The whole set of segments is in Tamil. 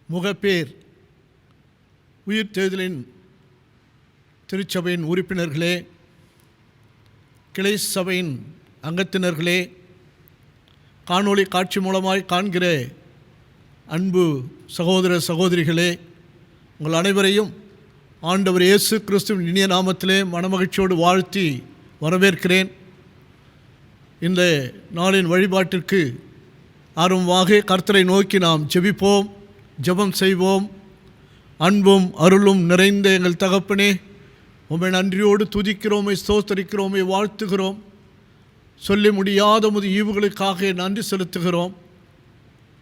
முகப்பேர் உயிர் தேர்தலின் திருச்சபையின் உறுப்பினர்களே, கிளை சபையின் அங்கத்தினர்களே, காணொளி காட்சி மூலமாய் காண்கிற அன்பு சகோதர சகோதரிகளே, உங்கள் அனைவரையும் ஆண்டவர் இயேசு கிறிஸ்துவின் இனிய நாமத்திலே மனமகிழ்ச்சியோடு வாழ்த்தி வரவேற்கிறேன். இந்த நாளின் வழிபாட்டிற்கு ஆர்வமாக கர்த்தரை நோக்கி நாம் ஜெபிப்போம், ஜெபம் செய்வோம். அன்பும் அருளும் நிறைந்த எங்கள் தகப்பனே, உம்மை நன்றியோடு துதிக்கிறோமை, ஸ்தோத்தரிக்கிறோமை, வாழ்த்துகிறோம். சொல்லி முடியாத முது ஈவுகளுக்காக நன்றி செலுத்துகிறோம்.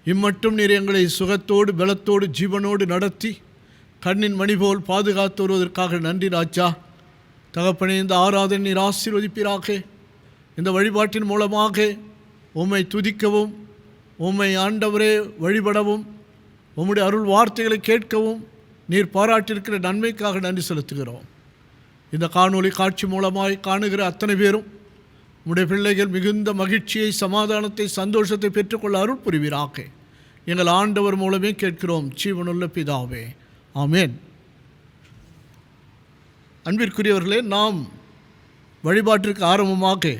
இம்மட்டும் நீர் எங்களை சுகத்தோடு பலத்தோடு ஜீவனோடு நடத்தி கண்ணின் மணி போல் பாதுகாத்து வருவதற்காக நன்றி ராஜா. தகப்பனே, இந்த ஆராதனை நீர் ஆசீர்வதிப்பீராக. இந்த வழிபாட்டின் மூலமாக உம்மை துதிக்கவும், உம்மை ஆண்டவரே வழிபடவும், உம்முடைய அருள் வார்த்தைகளை கேட்கவும் நீர் பாராட்டியிருக்கிற நன்மைக்காக நன்றி செலுத்துகிறோம். இந்த காணொளி காட்சி மூலமாய் காணுகிற அத்தனை பேரும் உம்முடைய பிள்ளைகள் மிகுந்த மகிழ்ச்சியை, சமாதானத்தை, சந்தோஷத்தை பெற்றுக்கொள்ள அருள் புரிவீராக. எங்கள் ஆண்டவர் மூலமே கேட்கிறோம், ஜீவனுள்ள பிதாவே, ஆமேன். அன்பிற்குரியவர்களே, நாம் வழிபாட்டிற்கு ஆரம்பமாக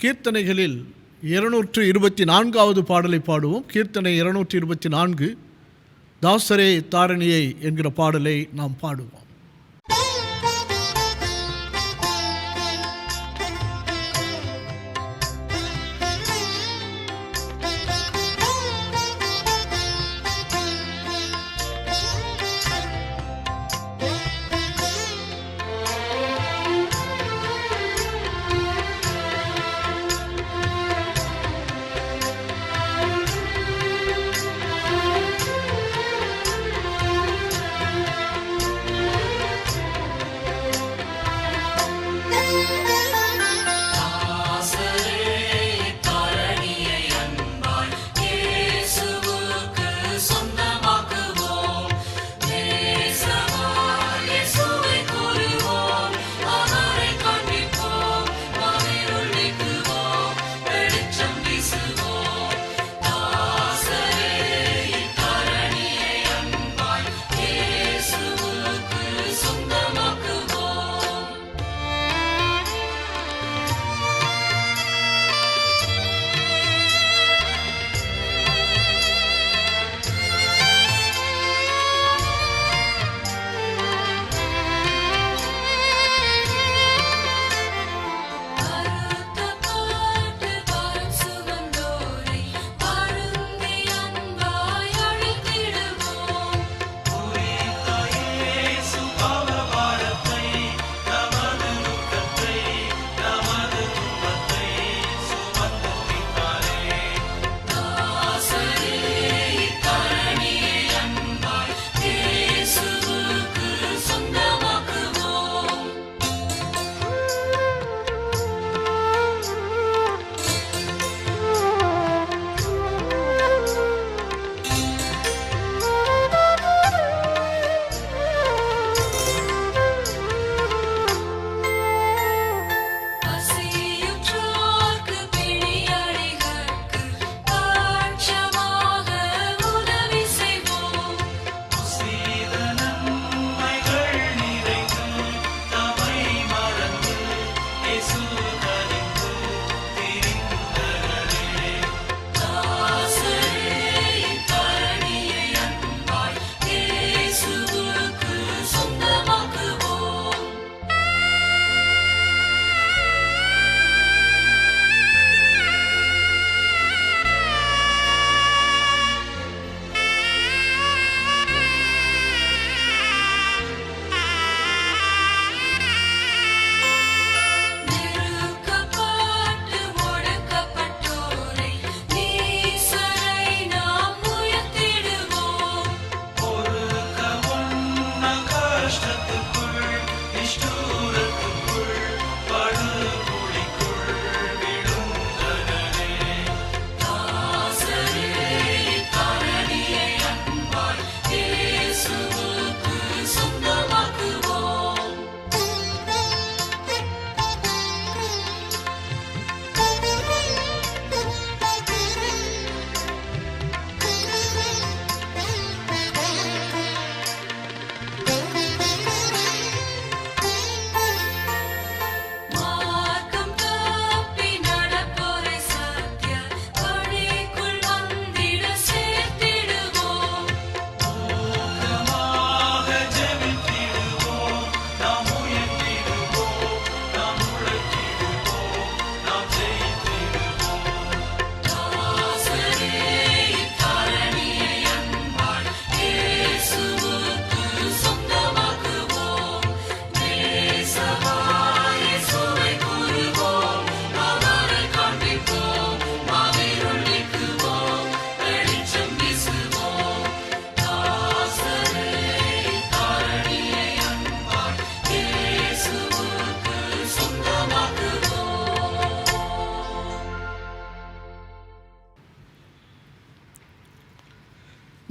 கீர்த்தனைகளில் 224வது பாடலை பாடுவோம். கீர்த்தனை 224, தாசரே தாரணியை என்கிற பாடலை நாம் பாடுவோம்.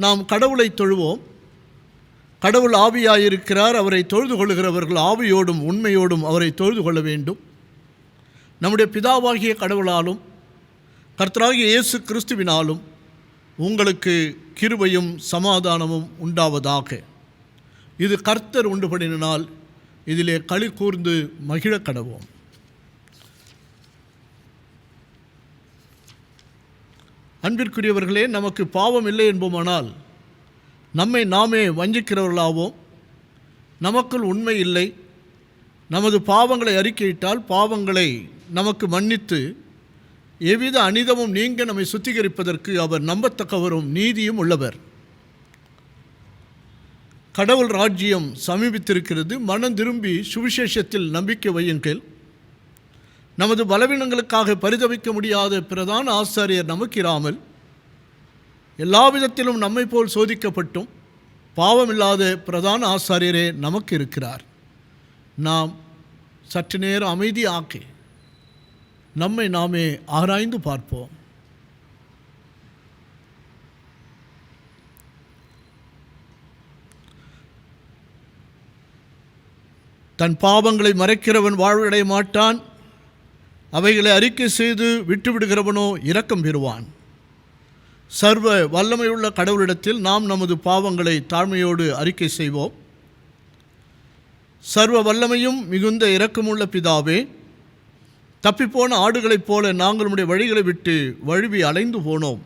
நாம் கடவுளை தொழுவோம். கடவுள் ஆவியாயிருக்கிறார். அவரை தொழுது கொள்கிறவர்கள் ஆவியோடும் உண்மையோடும் அவரை தொழுது கொள்ள வேண்டும். நம்முடைய பிதாவாகிய கடவுளாலும் கர்த்தராகிய இயேசு கிறிஸ்துவினாலும் உங்களுக்கு கிருபையும் சமாதானமும் உண்டாவதாக. இது கர்த்தர் உண்டு பண்ணினால் இதிலே களி கூர்ந்து மகிழ கடவோம். அன்பிற்குரியவர்களே, நமக்கு பாவம் இல்லை என்போமானால் நம்மை நாமே வஞ்சிக்கிறவர்களாவோம். நமக்குள் உண்மை இல்லை. நமது பாவங்களை அறிக்கையிட்டால் பாவங்களை நமக்கு மன்னித்து எவ்வித அனிதமும் நீங்க நம்மை சுத்திகரிப்பதற்கு அவர் நம்பத்தக்கவரும் நீதியும் உள்ளவர். கடவுள் ராஜ்யம் சமீபித்திருக்கிறது. மனம் திரும்பி சுவிசேஷத்தில் நம்பிக்கை வையுங்கள். நமது பலவீனங்களுக்காக பரிதவிக்க முடியாத பிரதான ஆசாரியர் நமக்கு இராமல் எல்லா விதத்திலும் நம்மை போல் சோதிக்கப்பட்டும் பாவமில்லாத பிரதான ஆசாரியரே நமக்கு இருக்கிறார். நாம் சற்று நேரம் அமைதியாக்கி நம்மை நாமே ஆராய்ந்து பார்ப்போம். தன் பாவங்களை மறைக்கிறவன் வாழ்வடைய மாட்டான். அவைகளை அறிக்கை செய்து விட்டுவிடுகிறவனோ இரக்கம் பெறுவான். சர்வ வல்லமையுள்ள கடவுளிடத்தில் நாம் நமது பாவங்களை தாழ்மையோடு அறிக்கை செய்வோம். சர்வ வல்லமையும் மிகுந்த இரக்கமுள்ள பிதாவே, தப்பிப்போன ஆடுகளைப் போல நாங்கள் நம்முடைய வழிகளை விட்டு வழுவி அலைந்து போனோம்.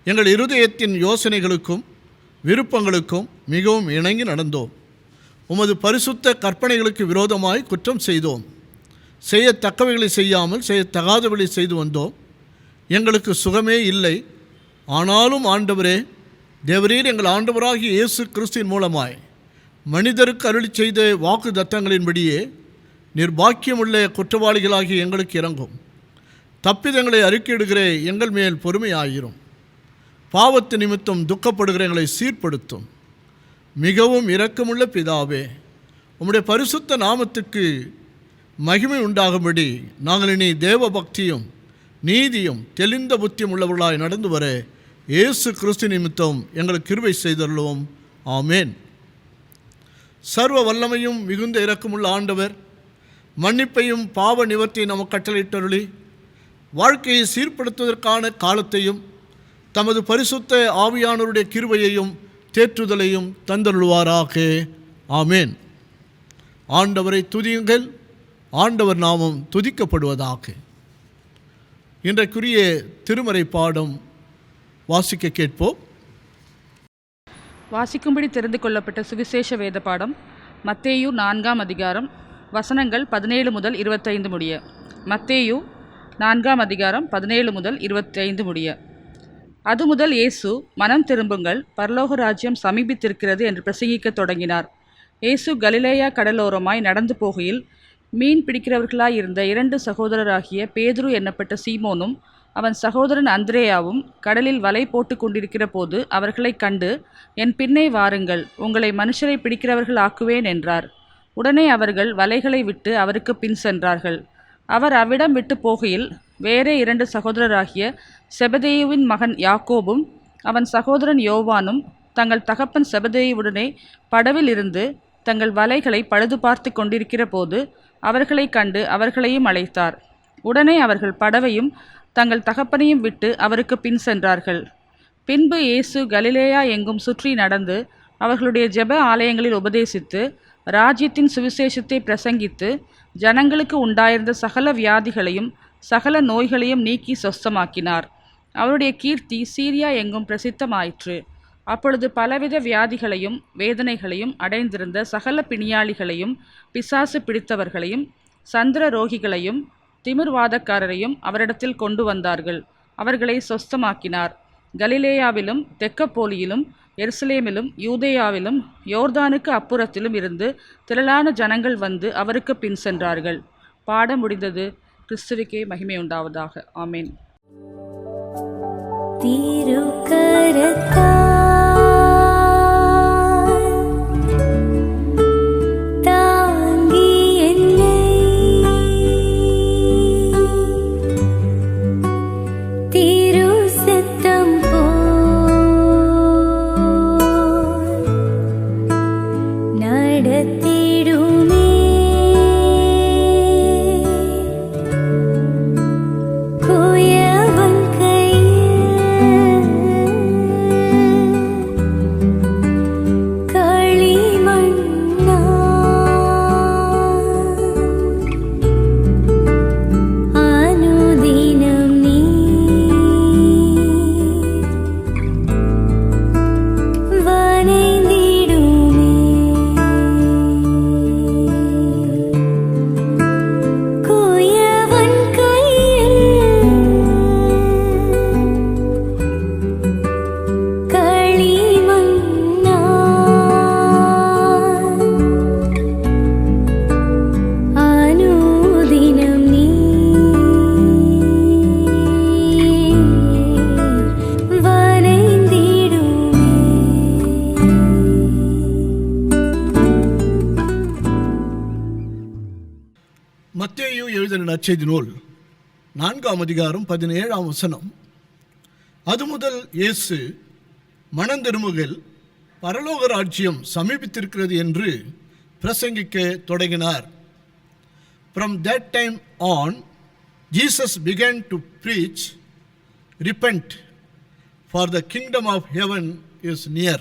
எங்கள் இருதயத்தின் யோசனைகளுக்கும் விருப்பங்களுக்கும் மிகவும் இணங்கி நடந்தோம். உமது பரிசுத்த கற்பனைகளுக்கு விரோதமாய் குற்றம் செய்தோம். செய்யத்தக்கவைகளை செய்யாமல் செய்யத்தகாதவைகளை செய்து வந்தோம். எங்களுக்கு சுகமே இல்லை. ஆனாலும் ஆண்டவரே, தேவரீர் எங்கள் ஆண்டவராகிய இயேசு கிறிஸ்துவின் மூலமாய் மனிதருக்கு அருளி செய்த வாக்கு தத்தங்களின்படியே நிர்பாக்கியமுள்ள குற்றவாளிகளாகிய எங்களுக்கு இறங்கும். தப்பிதங்களை அறிக்கையிடுகிற எங்கள் மேல் பொறுமையாயிரும். பாவத்து நிமித்தம் துக்கப்படுகிற எங்களை சீர்படுத்தும். மிகவும் இரக்கமுள்ள பிதாவே, உம்முடைய பரிசுத்த நாமத்துக்கு மகிமை உண்டாகும்படி நாங்கள் இனி தேவ பக்தியும் நீதியும் தெளிந்த புத்தியும் உள்ளவர்களாய் நடந்து வர இயேசு கிறிஸ்து நிமித்தம் எங்களுக்கு கிருபை செய்தருளுவோம். ஆமேன். சர்வ வல்லமையும் மிகுந்த இரக்கமுள்ள ஆண்டவர் மன்னிப்பையும் பாவ நிவர்த்தியை நமக்கு கட்டளையிட்டருளி வாழ்க்கையை சீர்படுத்துவதற்கான காலத்தையும் தமது பரிசுத்த ஆவியானவருடைய கிருபையையும் தேற்றுதலையும் தந்தருள்வாராக. ஆமேன். ஆண்டவரை துதியுங்கள். ஆண்டவர் நாமம் துதிக்கப்படுவதாக. இன்றைக்குரிய திருமறை பாடம் வாசிக்க கேட்போம். வாசிக்கும்படி தெரிந்து கொள்ளப்பட்ட சுவிசேஷ வேத பாடம் மத்தேயு 4ஆம் அதிகாரம் வசனங்கள் 17 முதல் 25 முடிய. மத்தேயு 4ஆம் அதிகாரம் 17 முதல் 25 முடிய. அது முதல் இயேசு, மனம் திரும்புங்கள், பரலோக ராஜ்யம் சமீபித்திருக்கிறது என்று பிரசங்கிக்கத் தொடங்கினார். இயேசு கலிலேயா கடலோரமாய் நடந்து போகையில் மீன் பிடிக்கிறவர்களாயிருந்த 2 சகோதரராகிய பேதுரு என்னப்பட்ட சீமோனும் அவன் சகோதரன் அந்திரேயாவும் கடலில் வலை போட்டு கொண்டிருக்கிற போது அவர்களைக் கண்டு, என் பின்னே வாருங்கள், உங்களை மனுஷரை பிடிக்கிறவர்கள் ஆக்குவேன் என்றார். உடனே அவர்கள் வலைகளை விட்டு அவருக்கு பின் சென்றார்கள். அவர் அவ்விடம் விட்டு போகையில் வேறே 2 சகோதரராகிய செபதேயுவின் மகன் யாக்கோபும் அவன் சகோதரன் யோவானும் தங்கள் தகப்பன் செபதேயுவுடனே படவில் இருந்து தங்கள் வலைகளை பழுது பார்த்து கொண்டிருக்கிற போது அவர்களை கண்டு அவர்களையும் அழைத்தார். உடனே அவர்கள் படவையும் தங்கள் தகப்பனையும் விட்டு அவருக்கு பின் சென்றார்கள். பின்பு இயேசு கலிலேயா எங்கும் சுற்றி நடந்து அவர்களுடைய ஜெப ஆலயங்களில் உபதேசித்து ராஜ்யத்தின் சுவிசேஷத்தை பிரசங்கித்து ஜனங்களுக்கு உண்டாயிருந்த சகல வியாதிகளையும் சகல நோய்களையும் நீக்கி சொஸ்தமாக்கினார். அவருடைய கீர்த்தி சீரியா எங்கும் பிரசித்தமாயிற்று. அப்பொழுது பலவித வியாதிகளையும் வேதனைகளையும் அடைந்திருந்த சகல பிணியாளிகளையும் பிசாசு பிடித்தவர்களையும் சந்திர ரோகிகளையும் திமிர்வாதக்காரரையும் அவரிடத்தில் கொண்டு வந்தார்கள். அவர்களை சொஸ்தமாக்கினார். கலிலேயாவிலும் தெக்கப்போலியிலும் எருசலேமிலும் யூதேயாவிலும் யோர்தானுக்கு அப்புறத்திலும் இருந்து திரளான ஜனங்கள் வந்து அவருக்கு பின் சென்றார்கள். பாடம் முடிந்தது. கிறிஸ்துவுக்கே மகிமை உண்டாவதாக. ஆமேன். மத்தேயு எழுதின நற்செய்தி நூல் 4ஆம் அதிகாரம் 17ஆம் வசனம். அது முதல் இயேசு மனந்திரும்புகள், பரலோக ராஜ்யம் சமீபித்திருக்கிறது என்று பிரசங்கிக்க தொடங்கினார். From that time on, Jesus began to preach, repent, for the kingdom of heaven is near.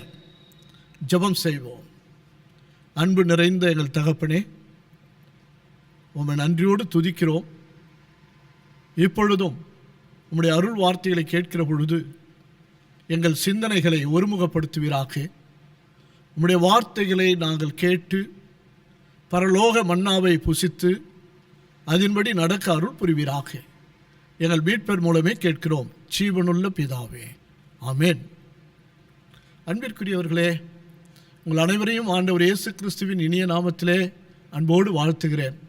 ஜெபம் செய்வோம். அன்பு நிறைந்த எங்கள் தகப்பனே, உம்மை நன்றியோடு துதிக்கிறோம். இப்பொழுதும் உம்முடைய அருள் வார்த்தைகளை கேட்கிற பொழுது எங்கள் சிந்தனைகளை ஒருமுகப்படுத்துவீராக. உம்முடைய வார்த்தைகளை நாங்கள் கேட்டு பரலோக மன்னாவை புசித்து அதன்படி நடக்க அருள் புரிவீராக. எங்கள் மீட்பர் மூலமே கேட்கிறோம், ஜீவனுள்ள பிதாவே, ஆமென். அன்பிற்குரியவர்களே, உங்கள் அனைவரையும் ஆண்டவர் இயேசு கிறிஸ்துவின் இனிய நாமத்திலே அன்போடு வாழ்த்துகிறேன்.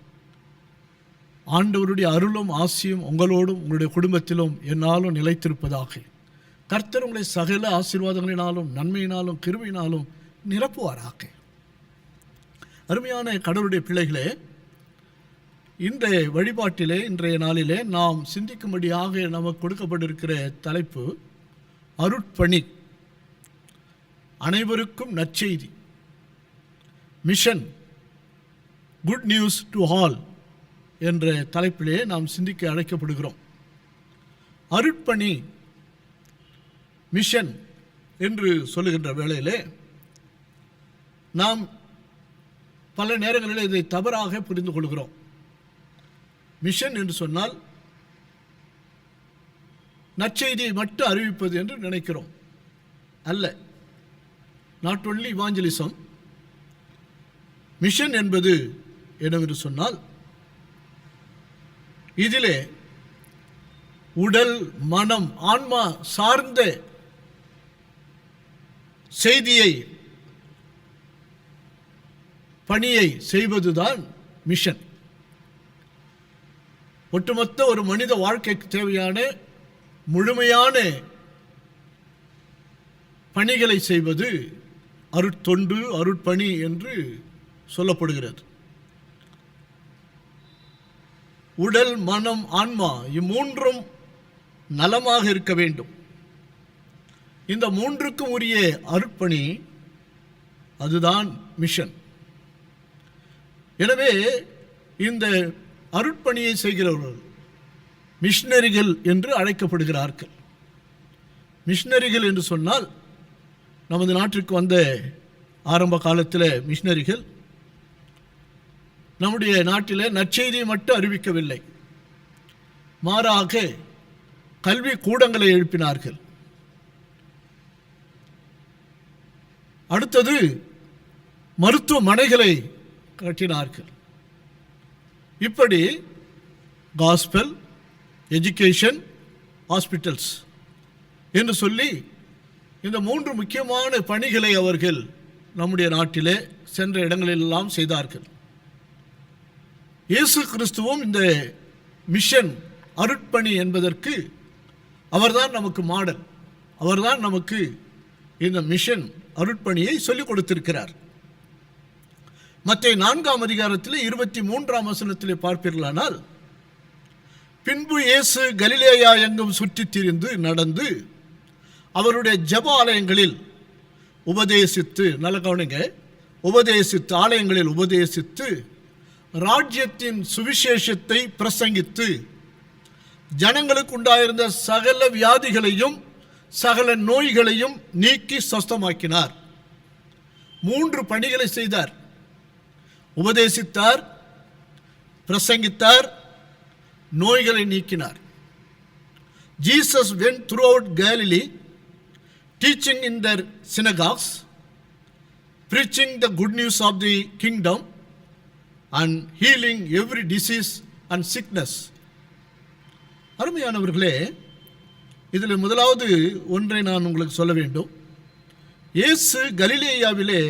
ஆண்டவருடைய அருளும் ஆசியும் உங்களோடும் உங்களுடைய குடும்பத்திலும் என்னாலும் நிலைத்திருப்பதாக. கர்த்தர் உங்களை சகல ஆசீர்வாதங்களினாலும் நன்மையினாலும் கிருபையினாலும் நிரப்புவாராக. அருமையான கடவுளுடைய பிள்ளைகளே, இன்றைய வழிபாட்டிலே, இன்றைய நாளிலே நாம் சிந்திக்கும்படியாக நமக்கு கொடுக்கப்பட்டிருக்கிற தலைப்பு அருட்பணி, அனைவருக்கும் நற்செய்தி, mission, good news to all என்ற தலைப்பிலே நாம் சிந்திக்க அழைக்கப்படுகிறோம். அருட்பணி, மிஷன் என்று சொல்லுகின்ற வேளையிலே நாம் பல நேரங்களில் இதை தவறாக புரிந்து கொள்கிறோம். மிஷன் என்று சொன்னால் நற்செய்தியை மட்டும் அறிவிப்பது என்று நினைக்கிறோம். அல்ல, நாட் ஒன்லி இவாஞ்சலிசம். மிஷன் என்பது என்னவென்று சொன்னால், இதிலே உடல், மனம், ஆன்மா சார்ந்த செய்தியை, பணியை செய்வதுதான் மிஷன். ஒட்டுமொத்த ஒரு மனித வாழ்க்கைக்கு தேவையான முழுமையான பணிகளை செய்வது அருட்தொண்டு, அருட்பணி என்று சொல்லப்படுகிறது. உடல், மனம், ஆன்மா இம்மூன்றும் நலமாக இருக்க வேண்டும். இந்த மூன்றுக்கும் உரிய அருட்பணி, அதுதான் மிஷன். எனவே இந்த அருட்பணியை செய்கிறவர்கள் மிஷனரிகள் என்று அழைக்கப்படுகிறார்கள். மிஷனரிகள் என்று சொன்னால், நமது நாட்டிற்கு வந்த ஆரம்ப காலத்தில் மிஷனரிகள் நம்முடைய நாட்டில் நற்செய்தியை மட்டும் அறிவிக்கவில்லை, மாறாக கல்வி கூடங்களை எழுப்பினார்கள். அடுத்தது மருத்துவமனைகளை கட்டினார்கள். இப்படி காஸ்பல், எஜுகேஷன், ஹாஸ்பிட்டல்ஸ் என்று சொல்லி இந்த மூன்று முக்கியமான பணிகளை அவர்கள் நம்முடைய நாட்டிலே சென்ற இடங்களிலெல்லாம் செய்தார்கள். இயேசு கிறிஸ்துவும் இந்த மிஷன், அருட்பணி என்பதற்கு அவர்தான் நமக்கு மாடல். அவர்தான் நமக்கு இந்த மிஷன், அருட்பணியை சொல்லிக் கொடுத்திருக்கிறார். மத்தேயு 4ஆம் அதிகாரத்தில் 23ஆம் வசனத்திலே பார்ப்பீர்களானால், பின்பு இயேசு கலிலேயா எங்கும் சுற்றித் திரிந்து நடந்து அவருடைய ஜெப ஆலயங்களில் உபதேசித்து, நல்ல கவனிங்க, உபதேசித்து, ஆலயங்களில் உபதேசித்து ராஜ்யத்தின் சுவிசேஷத்தை பிரசங்கித்து ஜனங்களுக்கு உண்டாயிருந்த சகல வியாதிகளையும் சகல நோய்களையும் நீக்கி சொஸ்தமாக்கினார். 3 பணிகளை செய்தார். உபதேசித்தார், பிரசங்கித்தார், நோய்களை நீக்கினார். Jesus went throughout Galilee, teaching in their synagogues, preaching the good news of the kingdom and healing every disease and sickness. அருமையானவர்களே, இதில் முதலாவது ஒன்றை நான் உங்களுக்கு சொல்ல வேண்டும். இயேசு கலிலேயாவிலே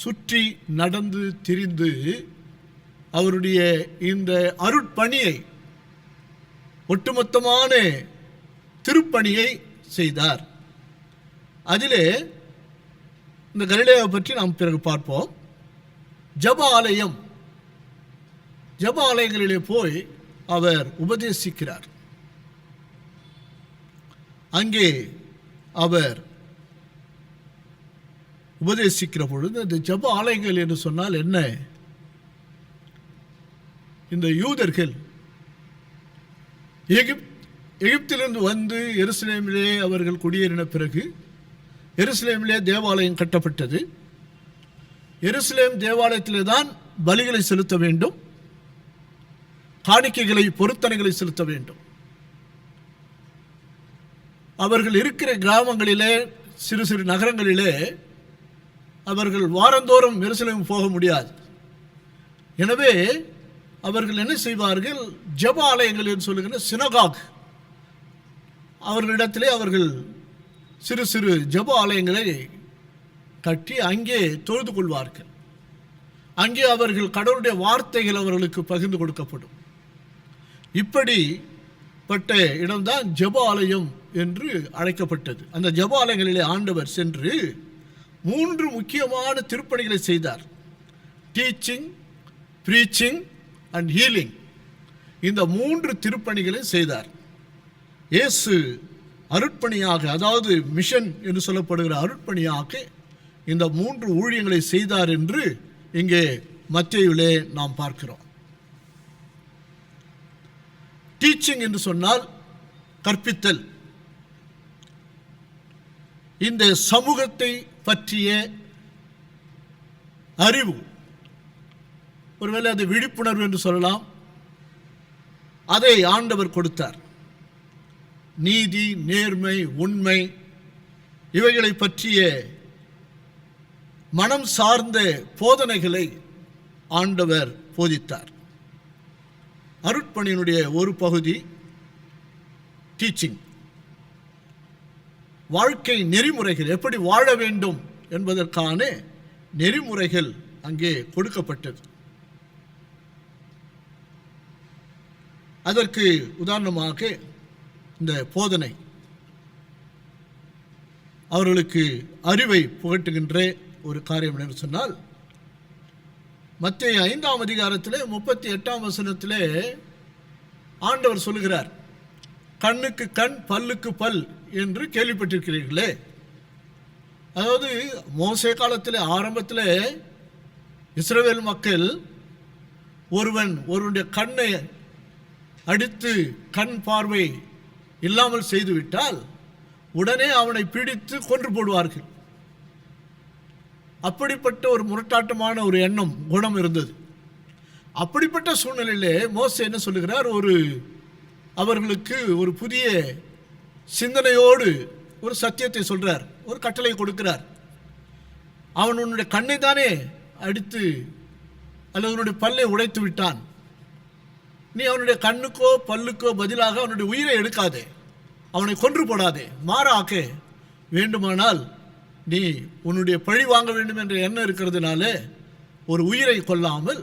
சுற்றி நடந்து திரிந்து அவருடைய இந்த அருட்பணியை, ஒட்டுமொத்தமான திருப்பணியை செய்தார். அதிலே இந்த கலிலேயாவை பற்றி நாம் பிறகு பார்ப்போம். ஜெப ஆலயம் ஜெப ஆலயங்களிலே போய் அவர் உபதேசிக்கிறார். அங்கே அவர் உபதேசிக்கிற பொழுது இந்த ஜெப ஆலயங்கள் என்று சொன்னால் என்ன? இந்த யூதர்கள் எகிப்திலிருந்து வந்து எருசலேமிலே அவர்கள் குடியேறின பிறகு எருசலேமிலே தேவாலயம் கட்டப்பட்டது. எருசலேம் தேவாலயத்திலே தான் பலிகளை செலுத்த வேண்டும், காணிக்கைகளை பொருத்தனைகளை செலுத்த வேண்டும். அவர்கள் இருக்கிற கிராமங்களிலே சிறு சிறு நகரங்களிலே அவர்கள் வாரந்தோறும் எருசலேம் போக முடியாது. எனவே அவர்கள் என்ன செய்வார்கள்? ஜெப ஆலயங்கள் என்று சொல்லுகிற சினகாக், அவர்களிடத்திலே அவர்கள் சிறு சிறு ஜெப ஆலயங்களை கட்டி அங்கே தொழுது கொள்வார்கள். அங்கே அவர்கள் கடவுளுடைய வார்த்தைகள் அவர்களுக்கு பகிர்ந்து கொடுக்கப்படும். இப்படிப்பட்ட இடம்தான் ஜெப ஆலயம் என்று அழைக்கப்பட்டது. அந்த ஜெப ஆலயங்களிலே ஆண்டவர் சென்று 3 முக்கியமான திருப்பணிகளை செய்தார். Teaching, preaching and healing. இந்த 3 திருப்பணிகளை செய்தார். இயேசு அருட்பணியாக, அதாவது மிஷன் என்று சொல்லப்படுகிற அருட்பணியாக இந்த 3 ஊழியங்களை செய்தார் என்று இங்கே மத்தேயுவிலே நாம் பார்க்கிறோம். டீச்சிங் என்று சொன்னால் கற்பித்தல். இந்த சமூகத்தை பற்றிய அறிவு, ஒருவேளை அது விழிப்புணர்வு என்று சொல்லலாம், அதை ஆண்டவர் கொடுத்தார். நீதி, நேர்மை, உண்மை இவைகளை பற்றிய மனம் சார்ந்த போதனைகளை ஆண்டவர் போதித்தார். அருட்பணியினுடைய ஒரு பகுதி டீச்சிங். வாழ்க்கை நெறிமுறைகள், எப்படி வாழ வேண்டும் என்பதற்கான நெறிமுறைகள் அங்கே கொடுக்கப்பட்டது. அதற்கு உதாரணமாக இந்த போதனை அவர்களுக்கு அறிவை புகட்டுகின்ற ஒரு காரியம் என்று சொன்னால், மத்தேயு 5ஆம் அதிகாரத்திலே 38ஆம் வசனத்திலே ஆண்டவர் சொல்லுகிறார், கண்ணுக்கு கண் பல்லுக்கு பல் என்று கேள்விப்பட்டிருக்கிறீர்களே. அதாவது மோசே காலத்தில் ஆரம்பத்தில் இஸ்ரவேல் மக்கள் ஒருவனுடைய கண்ணை அடித்து கண் பார்வை இல்லாமல் செய்துவிட்டால் உடனே அவனை பிடித்து கொன்று போடுவார்கள். அப்படிப்பட்ட ஒரு முரட்டாட்டமான ஒரு எண்ணம், குணம் இருந்தது. அப்படிப்பட்ட சூழ்நிலையிலே மோசே என்ன சொல்லுகிறார்? அவர்களுக்கு ஒரு புதிய சிந்தனையோடு ஒரு சத்தியத்தை சொல்றார், ஒரு கட்டளை கொடுக்கிறார். அவன் உன்னுடைய கண்ணை தானே அடித்து அல்லது உன்னுடைய பல்லை உடைத்து விட்டான், நீ அவனுடைய கண்ணுக்கோ பல்லுக்கோ பதிலாக அவனுடைய உயிரை எடுக்காதே, அவனை கொன்று போடாதே, மாறாக வேண்டுமானால் நீ உன்னுடைய பழி வாங்க வேண்டும் என்ற எண்ணம் இருக்கிறதுனால ஒரு உயிரை கொல்லாமல்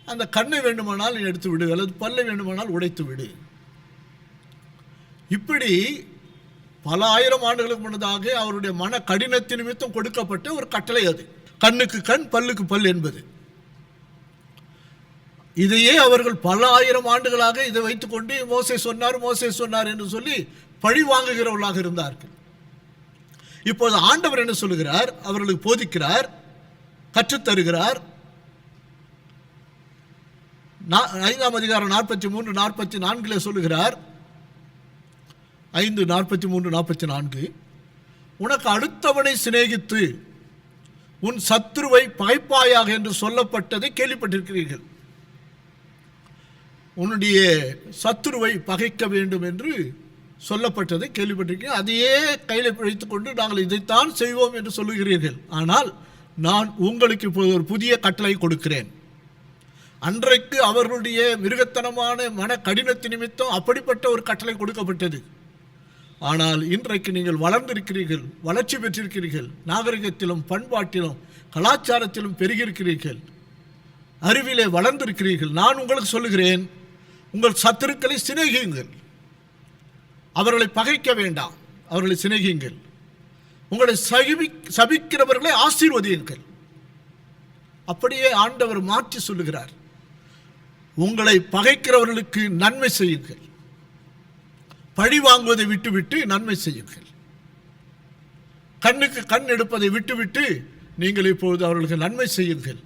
அந்த கண்ணை வேண்டுமானால் நீ எடுத்து விடு, அல்லது பல்லை வேண்டுமானால் உடைத்து விடு. இப்படி பல ஆயிரம் ஆண்டுகளுக்கு முன்னதாக அவருடைய மன கடினத்தின் நிமித்தம் கொடுக்கப்பட்ட ஒரு கட்டளை அது, கண்ணுக்கு கண் பல்லுக்கு பல் என்பது. இதையே அவர்கள் பல ஆயிரம் ஆண்டுகளாக இதை வைத்துக்கொண்டு மோசே சொன்னார் என்று சொல்லி பழி வாங்குகிறவர்களாக இருந்தார்கள். இப்போது ஆண்டவர் என்ன சொல்லுகிறார்? அவர்களுக்கு போதிக்கிறார், கற்றுத்தருகிறார். 5ஆம் அதிகாரம் 43, 44 சொல்லுகிறார். 5, 43, 44, உனக்கு அடுத்தவனை சிநேகித்து உன் சத்துருவை பகைப்பாயாக என்று சொல்லப்பட்டதை கேள்விப்பட்டிருக்கிறீர்கள். உன்னுடைய சத்துருவை பகைக்க வேண்டும் என்று சொல்லப்பட்டதை கேள்விப்பட்டிருக்கிறேன். அதையே கையில் பிடித்துக் கொண்டு நாங்கள் இதைத்தான் செய்வோம் என்று சொல்லுகிறீர்கள். ஆனால் நான் உங்களுக்கு இப்போது ஒரு புதிய கட்டளை கொடுக்கிறேன். அன்றைக்கு அவர்களுடைய மிருகத்தனமான மன கடினத்தின் நிமித்தம் அப்படிப்பட்ட ஒரு கட்டளை கொடுக்கப்பட்டது. ஆனால் இன்றைக்கு நீங்கள் வளர்ந்திருக்கிறீர்கள், வளர்ச்சி பெற்றிருக்கிறீர்கள், நாகரிகத்திலும் பண்பாட்டிலும் கலாச்சாரத்திலும் பெருகியிருக்கிறீர்கள், அறிவிலே வளர்ந்திருக்கிறீர்கள். நான் உங்களுக்கு சொல்லுகிறேன், உங்கள் சத்துருக்களை சிநேகியுங்கள், அவர்களை பகைக்க வேண்டாம், அவர்களை சிநேகியுங்கள், உங்களை உங்களை பகைக்கிறவர்களுக்கு நன்மை செய்யுங்கள், பழி வாங்குவதை விட்டுவிட்டு நன்மை செய்யுங்கள். கண்ணுக்கு கண் எடுப்பதை விட்டுவிட்டு நீங்கள் இப்பொழுது அவர்களுக்கு நன்மை செய்யுங்கள்,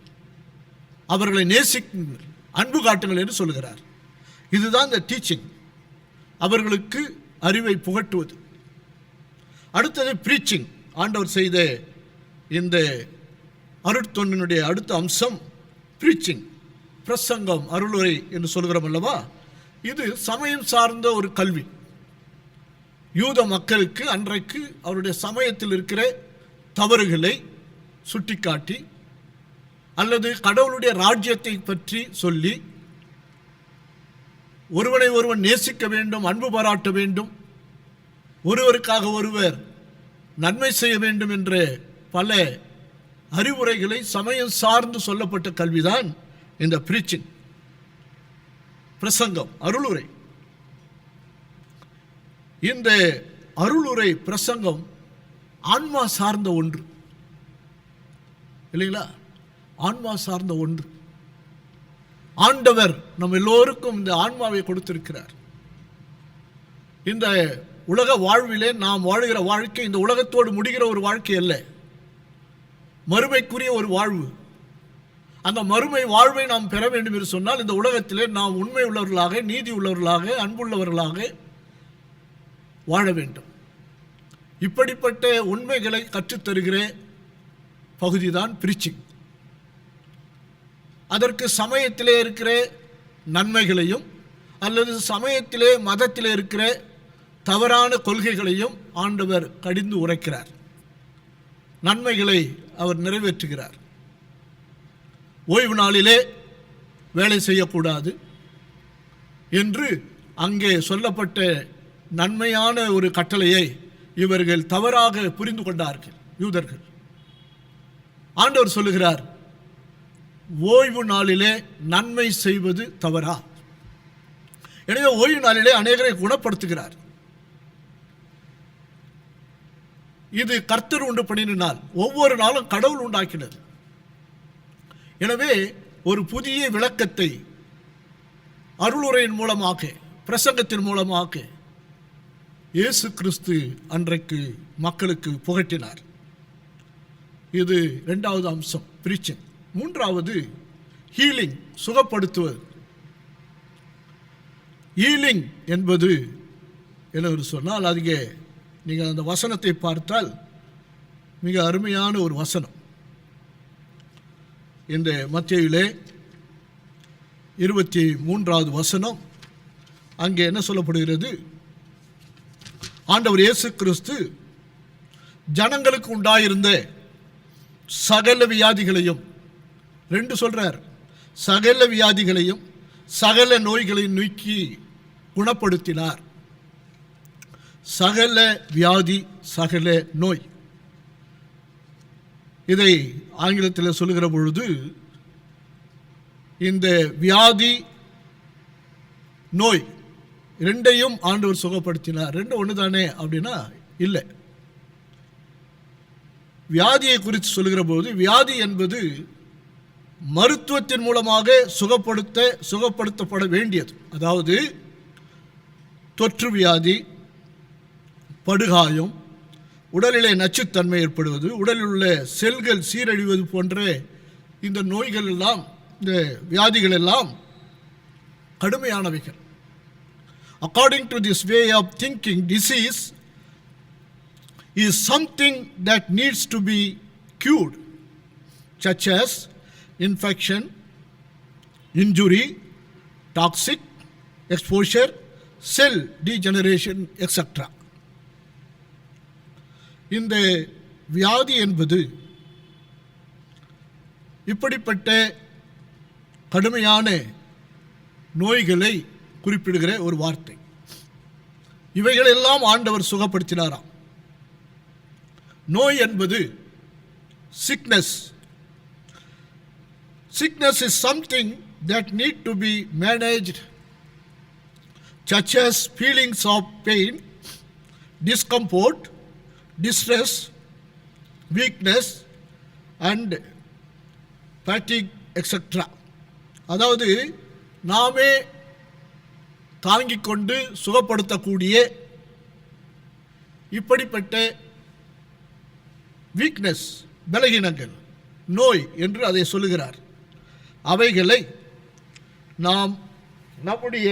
அவர்களை நேசிக்குங்கள், அன்பு காட்டுங்கள் என்று சொல்கிறார். இதுதான் இந்த டீச்சிங், அவர்களுக்கு அறிவை புகட்டுவது. அடுத்தது ப்ரீச்சிங். ஆண்டவர் செய்த இந்த அருட்தொண்டினுடைய அடுத்த அம்சம் ப்ரீச்சிங், பிரசங்கம், அருளுரை என்று சொல்கிறோம் அல்லவா. இது சமயம் சார்ந்த ஒரு கல்வி. யூத மக்களுக்கு அன்றைக்கு அவருடைய சமயத்தில் இருக்கிற தவறுகளை சுட்டிக்காட்டி அல்லது கடவுளுடைய ராஜ்யத்தை பற்றி சொல்லி ஒருவனை ஒருவன் நேசிக்க வேண்டும், அன்பு பாராட்ட வேண்டும், ஒருவருக்காக ஒருவர் நன்மை செய்ய வேண்டும் என்ற பல அறிவுரைகளை சமயம் சார்ந்து சொல்லப்பட்ட கல்விதான் இந்த ப்ரீச்சிங், பிரசங்கம், அருளுரை. இந்த அருளுரை பிரசங்கம் ஆன்மா சார்ந்த ஒன்று இல்லைங்களா? ஆன்மா சார்ந்த ஒன்று. ஆண்டவர் நம் எல்லோருக்கும் இந்த ஆன்மாவை கொடுத்திருக்கிறார். இந்த உலக வாழ்விலே நாம் வாழுகிற வாழ்க்கை இந்த உலகத்தோடு முடிகிற ஒரு வாழ்க்கை அல்ல, மறுமைக்குரிய ஒரு வாழ்வு. அந்த மறுமை வாழ்வை நாம் பெற வேண்டும் என்று சொன்னால் இந்த உலகத்திலே நாம் உண்மை உள்ளவர்களாக, நீதி உள்ளவர்களாக, அன்புள்ளவர்களாக வாழ வேண்டும். இப்படிப்பட்ட உண்மைகளை கற்றுத்தருகிற பகுதிதான் ப்ரீச்சிங். அதற்கு சமயத்திலே இருக்கிற நன்மைகளையும் அல்லது சமயத்திலே மதத்திலே இருக்கிற தவறான கொள்கைகளையும் ஆண்டவர் கடிந்து உரைக்கிறார். நன்மைகளை அவர் நிறைவேற்றுகிறார். ஓய்வு நாளிலே வேலை செய்யக்கூடாது என்று அங்கே சொல்லப்பட்ட நன்மையான ஒரு கட்டளையை இவர்கள் தவறாக புரிந்து கொண்டார்கள் யூதர்கள். ஆண்டவர் சொல்லுகிறார், ஓய்வு நாளிலே நன்மை செய்வது தவறா? எனவே ஓய்வு நாளிலே அநேகரை குணப்படுத்துகிறார். இது கர்த்தர் உண்டு பண்ணின நாள், ஒவ்வொரு நாளும் கடவுள் உண்டாக்கினது. எனவே ஒரு புதிய விளக்கத்தை அருளுரையின் மூலமாக, பிரசங்கத்தின் மூலமாக இயேசு கிறிஸ்து அன்றைக்கு மக்களுக்கு புகட்டினார். இது இரண்டாவது அம்சம், ப்ரீச்சிங். மூன்றாவது ஹீலிங், சுகப்படுத்துவது. ஹீலிங் என்பது என்ன சொன்னால், அதுக்கு நீங்கள் அந்த வசனத்தை பார்த்தால் மிக அருமையான ஒரு வசனம். இந்த மத்தேயுவிலே 23வது வசனம், அங்கே என்ன சொல்லப்படுகிறது? ஆண்டவர் இயேசு கிறிஸ்து ஜனங்களுக்கு உண்டாயிருந்த சகல வியாதிகளையும், ரெண்டு சொல்றார், சகல வியாதிகளையும் சகல நோய்களையும் நீக்கி குணப்படுத்தினார். சகல வியாதி, சகல நோய். இதை ஆங்கிலத்தில் சொல்லுகிற பொழுது இந்த வியாதி நோய் ரெண்டையும் ஆண்டவர் சுகப்படுத்தினார். ரெண்டு ஒன்று தானே அப்படின்னா இல்லை. வியாதியை குறித்து சொல்லுகிற போது வியாதி என்பது மருத்துவத்தின் மூலமாக சுகப்படுத்தப்பட வேண்டியது. அதாவது தொற்று வியாதி, படுகாயம், உடலிலே நச்சுத்தன்மை ஏற்படுவது, உடலில் உள்ள செல்கள் சீரழிவது போன்ற இந்த நோய்கள் எல்லாம், இந்த வியாதிகள் எல்லாம் கடுமையானவைகள். According to this way of thinking, disease is something that needs to be cured, such as infection, injury, toxic exposure, cell degeneration, etc. இந்த வியாதி என்பது இப்படிப்பட்ட கடுமையான நோய்களை குறிப்பிடுகிற ஒரு வார்த்தை. இவைகளெல்லாம் ஆண்டவர் சுகப்படுத்தினாராம். நோய் என்பது sickness. Sickness is something that need to be managed, such as feelings of pain, discomfort, distress, weakness and fatigue, etc. அதாவது நாமே தாங்கிக் கொண்டு சுகப்படுத்தக்கூடிய இப்படிப்பட்ட வீக்னஸ், பலகீனங்கள், நோய் என்று அதை சொல்லுகிறார். அவைகளை நாம் நம்முடைய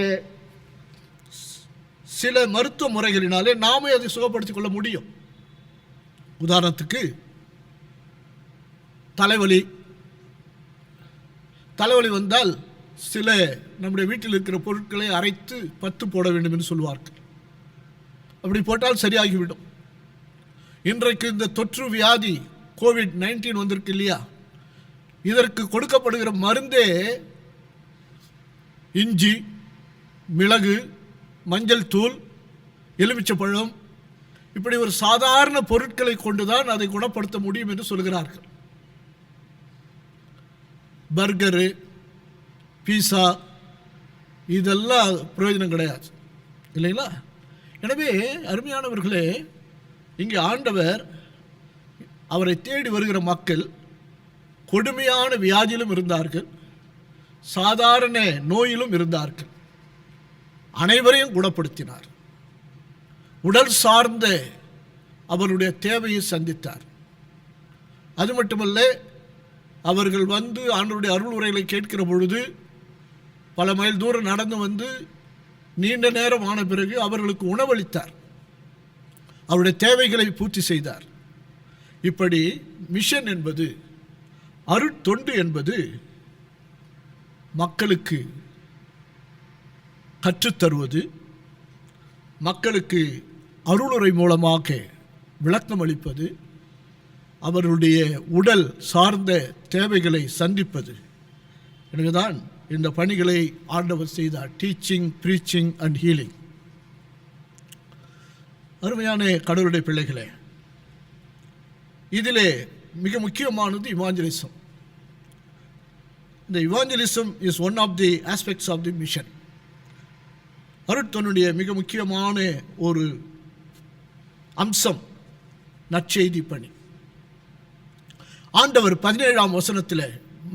சில மருத்துவ முறைகளினாலே நாமே அதை சுகப்படுத்திக் கொள்ள முடியும். உதாரணத்துக்கு தலைவலி வந்தால் சில நம்முடைய வீட்டில் இருக்கிற பொருட்களை அரைத்து பத்து போட வேண்டும் என்று சொல்வார்கள். அப்படி போட்டால் சரியாகிவிடும். இன்றைக்கு இந்த தொற்று வியாதி கோவிட்-19 வந்திருக்கு இல்லையா, இதற்கு கொடுக்கப்படுகிற மருந்தே இஞ்சி, மிளகு, மஞ்சள் தூள், எலுமிச்சப்பழம், இப்படி ஒரு சாதாரண பொருட்களை கொண்டுதான் அதை குணப்படுத்த முடியும் என்று சொல்கிறார்கள். பர்கரு, பீஸா இதெல்லாம் பிரயோஜனம் கிடையாது இல்லைங்களா? எனவே அருமையானவர்களே, இங்கே ஆண்டவர் அவரை தேடி வருகிற மக்கள் கொடுமையான வியாதியிலும் இருந்தார்கள், சாதாரண நோயிலும் இருந்தார்கள். அனைவரையும் குணப்படுத்தினார். உடல் சார்ந்த அவருடைய தேவையை சந்தித்தார். அது மட்டுமல்ல, அவர்கள் வந்து ஆண்டவருடைய அருள் உரைகளை கேட்கிற பொழுது பல மைல் தூரம் நடந்து வந்து நீண்ட நேரம் ஆன பிறகு அவர்களுக்கு உணவளித்தார். அவருடைய தேவைகளை பூர்த்தி செய்தார். இப்படி மிஷன் என்பது, அருட்தொண்டு என்பது மக்களுக்கு கற்றுத்தருவது, மக்களுக்கு அருளுரை மூலமாக விளக்கம் அளிப்பது, அவர்களுடைய உடல் சார்ந்த தேவைகளை சந்திப்பது. எனவேதான் இந்த பணிகளை ஆண்டவர் செய்தார். Teaching, preaching and healing. அருமையான கடவுளுடைய பிள்ளைகளே, இதிலே மிக முக்கியமானது இவாஞ்சலிசம். இந்த evangelism is one of the aspects of the mission. அருட்தொண்டுடைய மிக முக்கியமான ஒரு அம்சம் நற்செய்தி பணி. ஆண்டவர் 17ஆம் வசனத்தில்,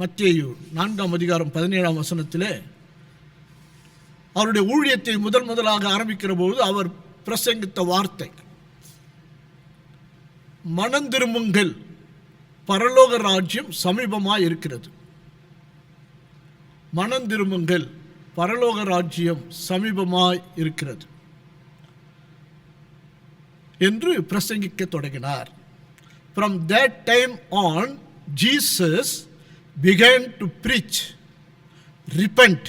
மத்தேயு 4ஆம் அதிகாரம் 17ஆம் வசனத்தில் அவருடைய ஊழியத்தை முதலாக ஆரம்பிக்கிற போது அவர் பிரசங்கித்த வார்த்தை, மனந்திரும்புங்கள், பரலோக ராஜ்யம் சமீபமாய் இருக்கிறது. மனந்திரும்புங்கள், பரலோக ராஜ்யம் சமீபமாய் இருக்கிறது என்று பிரசங்கிக்க தொடங்கினார். From that time on, Jesus began to preach, repent,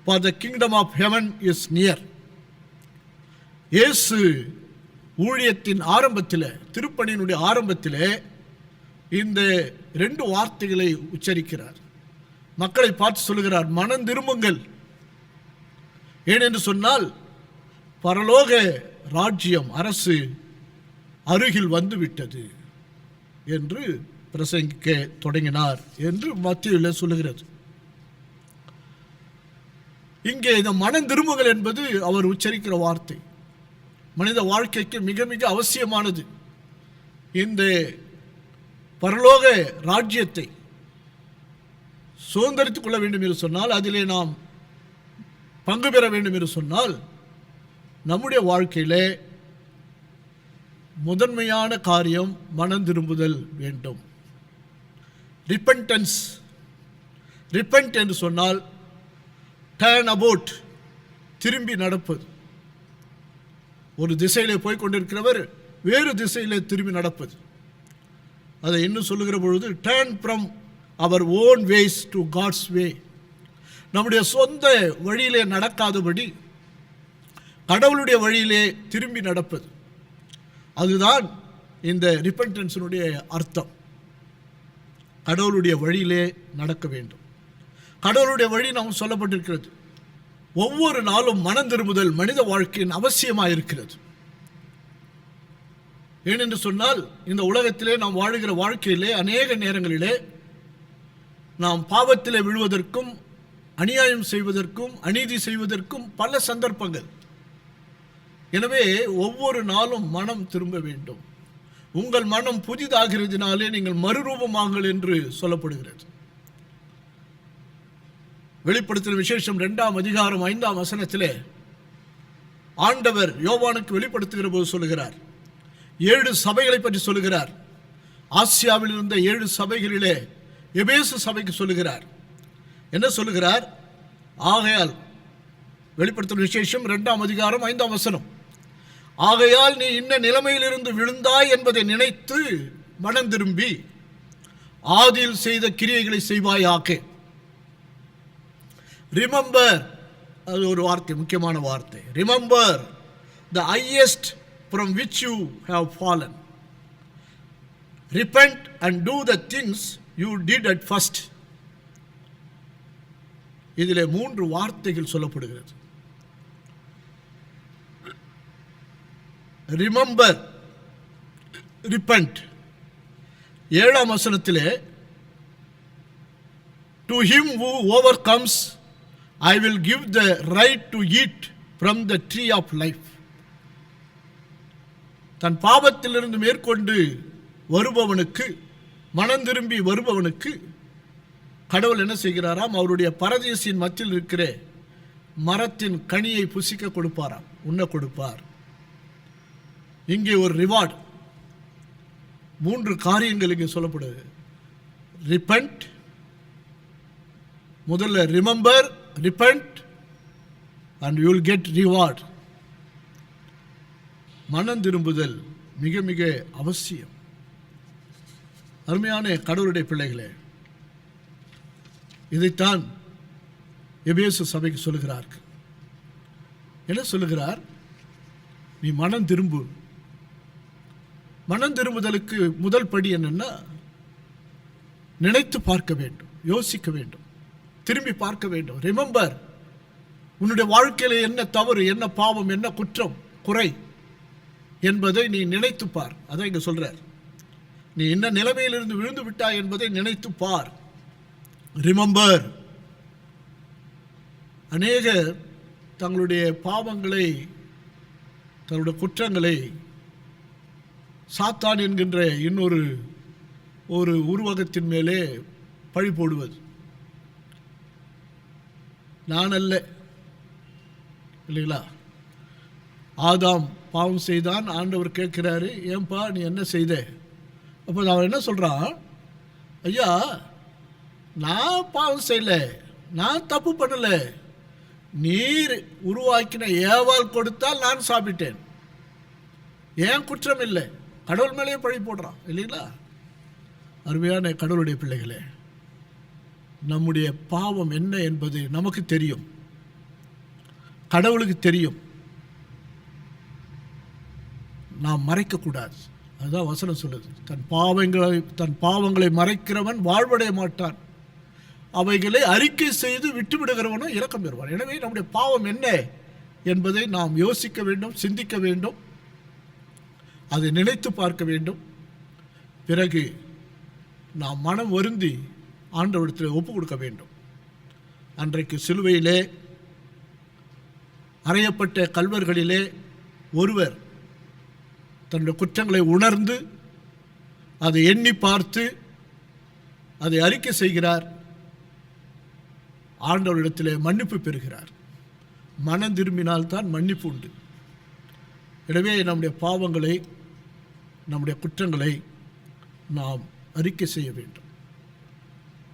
for the kingdom of heaven is near. இயேசு ஊழியத்தின் ஆரம்பத்தில், திருப்பணியினுடைய ஆரம்பத்தில் இந்த 2 வார்த்தைகளை உச்சரிக்கிறார். மக்களை பார்த்து சொல்லுகிறார், மனம் திரும்புங்கள். ஏனென்று சொன்னால் பரலோக ராஜ்யம், அரசு அருகில் வந்துவிட்டது என்று பிரசங்கிக்க தொடங்கினார் என்று மத்தேயுவில் சொல்லுகிறது. இங்கே இந்த மனம் திரும்புங்கள் என்பது அவர் உச்சரிக்கிற வார்த்தை மனித வாழ்க்கைக்கு மிக மிக அவசியமானது. இந்த பரலோக ராஜ்யத்தை சுதந்திரித்துக் கொள்ள வேண்டும் என்று சொன்னால், அதிலே நாம் பங்கு பெற வேண்டும் என்று சொன்னால், நம்முடைய வாழ்க்கையிலே முதன்மையான காரியம் மனம் திரும்புதல் வேண்டும். ரிப்பென்டன்ஸ். ரிப்பென்ட் என்று சொன்னால் டர்ன் அபவுட், திரும்பி நடப்பது. ஒரு திசையிலே போய் கொண்டிருக்கிறவர் வேறு திசையிலே திரும்பி நடப்பது. அதை இன்னும் சொல்லுகிற பொழுது, turn from our own ways to God's way. நம்முடைய சொந்த வழியிலே நடக்காதபடி கடவுளுடைய வழியிலே திரும்பி நடப்பது. அதுதான் இந்த ரிப்பென்டன்ஸினுடைய அர்த்தம். கடவுளுடைய வழியிலே நடக்க வேண்டும். கடவுளுடைய வழி நாம் சொல்லப்பட்டிருக்கிறது. ஒவ்வொரு நாளும் மனம் திரும்புதல் மனித வாழ்க்கையின் அவசியமாக இருக்கிறது. ஏனென்று சொன்னால், இந்த உலகத்திலே நாம் வாழுகிற வாழ்க்கையிலே அநேக நேரங்களிலே நாம் பாவத்திலே விழுவதற்கும், அநியாயம் செய்வதற்கும், அநீதி செய்வதற்கும் பல சந்தர்ப்பங்கள். எனவே ஒவ்வொரு நாளும் மனம் திரும்ப வேண்டும். உங்கள் மனம் புதிதாகிறதுனாலே நீங்கள் மறுரூபமாங்கள் என்று சொல்லப்படுகிறது. வெளிப்படுத்தின விசேஷம் 2ஆம் அதிகாரம் 5ஆம் வசனத்திலே ஆண்டவர் யோவானுக்கு வெளிப்படுத்துகிற போது சொல்லுகிறார், 7 சபைகளை பற்றி சொல்லுகிறார். ஆசியாவில் இருந்த 7 சபைகளிலே எபேசு சபைக்கு சொல்லுகிறார். என்ன சொல்லுகிறார்? ஆகையால், வெளிப்படுத்தின விசேஷம் 2ஆம் அதிகாரம் 5ஆம் வசனம், ஆகையால் நீ இன்ன நிலைமையிலிருந்து விழுந்தாய் என்பதை நினைத்து மனம் திரும்பி ஆதியில் செய்த கிரியைகளை செய்வாயாக. ரிமெம்பர், அது ஒரு வார்த்தை, முக்கியமான வார்த்தை. Remember the highest from which you have fallen. Repent and do the things you did at first. இதிலே 3 வார்த்தைகள் சொல்லப்படுகிறது. Remember, repent. 7ஆம் வசனத்திலே, to him who overcomes I will give the right to eat from the tree of life. தன் பாவத்திலிருந்து மேற்கொண்டு வருபவனுக்கு, மனம் திரும்பி வருபவனுக்கு கடவுள் என்ன செய்கிறாராம்? அவருடைய பரதேசின் மத்தியில் இருக்கிற மரத்தின் கனியை புசிக்க கொடுப்பாராம், உண்ண கொடுப்பார். இங்கே ஒரு ரிவார்டு, 3 காரியங்கள் இங்கே சொல்லப்படுது. ரிப்பெண்ட், முதல்ல remember, repent and you will get reward. மனம் திரும்புதல் மிக மிக அவசியம். அருமையான கடவுளுடைய பிள்ளைகளே, இதைத்தான் எபேசு சபைக்கு சொல்லுகிறார். என்ன சொல்லுகிறார்? நீ மனம் திரும்பு. மனம் திரும்புதலுக்கு முதல் படி என்னன்னா, நினைத்து பார்க்க வேண்டும், யோசிக்க வேண்டும், திரும்பி பார்க்க வேண்டும். ரிமெம்பர், உன்னுடைய வாழ்க்கையில் என்ன தவறு, என்ன பாவம், என்ன குற்றம், குறை என்பதை நீ நினைத்து பார். அதான் இங்க சொல்றார், நீ என்ன நிலைமையிலிருந்து விழுந்து விட்டாய் என்பதை நினைத்து பார். ரிமெம்பர். அநேகர் தங்களுடைய பாவங்களை, தங்களுடைய குற்றங்களை சாத்தான் என்கின்ற இன்னொரு உருவகத்தின் மேலே பழி போடுவது. நான் அல்ல, இல்லைங்களா? ஆதாம் பாவம் செய்தான். ஆண்டவர் கேட்கிறாரு, ஏன்பா நீ என்ன செய்த? அப்போ அவன் என்ன சொல்றான்? ஐயா, நான் பாவம் செய்யல, நான் தப்பு பண்ணல, நீர் உருவாக்கின ஏவாள் கொடுத்தால் நான் சாப்பிட்டேன், ஏன் குற்றம் இல்லை. கடவுள் மேலேயே பழி போடுறான், இல்லைங்களா? அருமையான கடவுளுடைய பிள்ளைகளே, நம்முடைய பாவம் என்ன என்பது நமக்கு தெரியும், கடவுளுக்கு தெரியும். நாம் மறைக்கக்கூடாது. அதுதான் வசனம் சொல்லுது, தன் பாவங்களை மறைக்கிறவன் வாழ்வடைய மாட்டான், அவைகளை அறிக்கை செய்து விட்டுவிடுகிறவனும் இரக்கம் பெறுவான். எனவே நம்முடைய பாவம் என்ன என்பதை நாம் யோசிக்க வேண்டும், சிந்திக்க வேண்டும், அதை நினைத்து பார்க்க வேண்டும். பிறகு நாம் மனம் வருந்தி ஆண்டவரிடத்தில் ஒப்பு கொடுக்க வேண்டும். அன்றைக்கு சிலுவையிலே அறையப்பட்ட கல்வர்களிலே ஒருவர் தன்னுடைய குற்றங்களை உணர்ந்து அதை எண்ணி பார்த்து அதை அறிக்கை செய்கிறார், ஆண்டவரிடத்திலே மன்னிப்பு பெறுகிறார். மனம் திரும்பினால்தான் மன்னிப்பு உண்டு. எனவே நம்முடைய பாவங்களை, நம்முடைய குற்றங்களை நாம் அறிக்கை செய்ய வேண்டும்,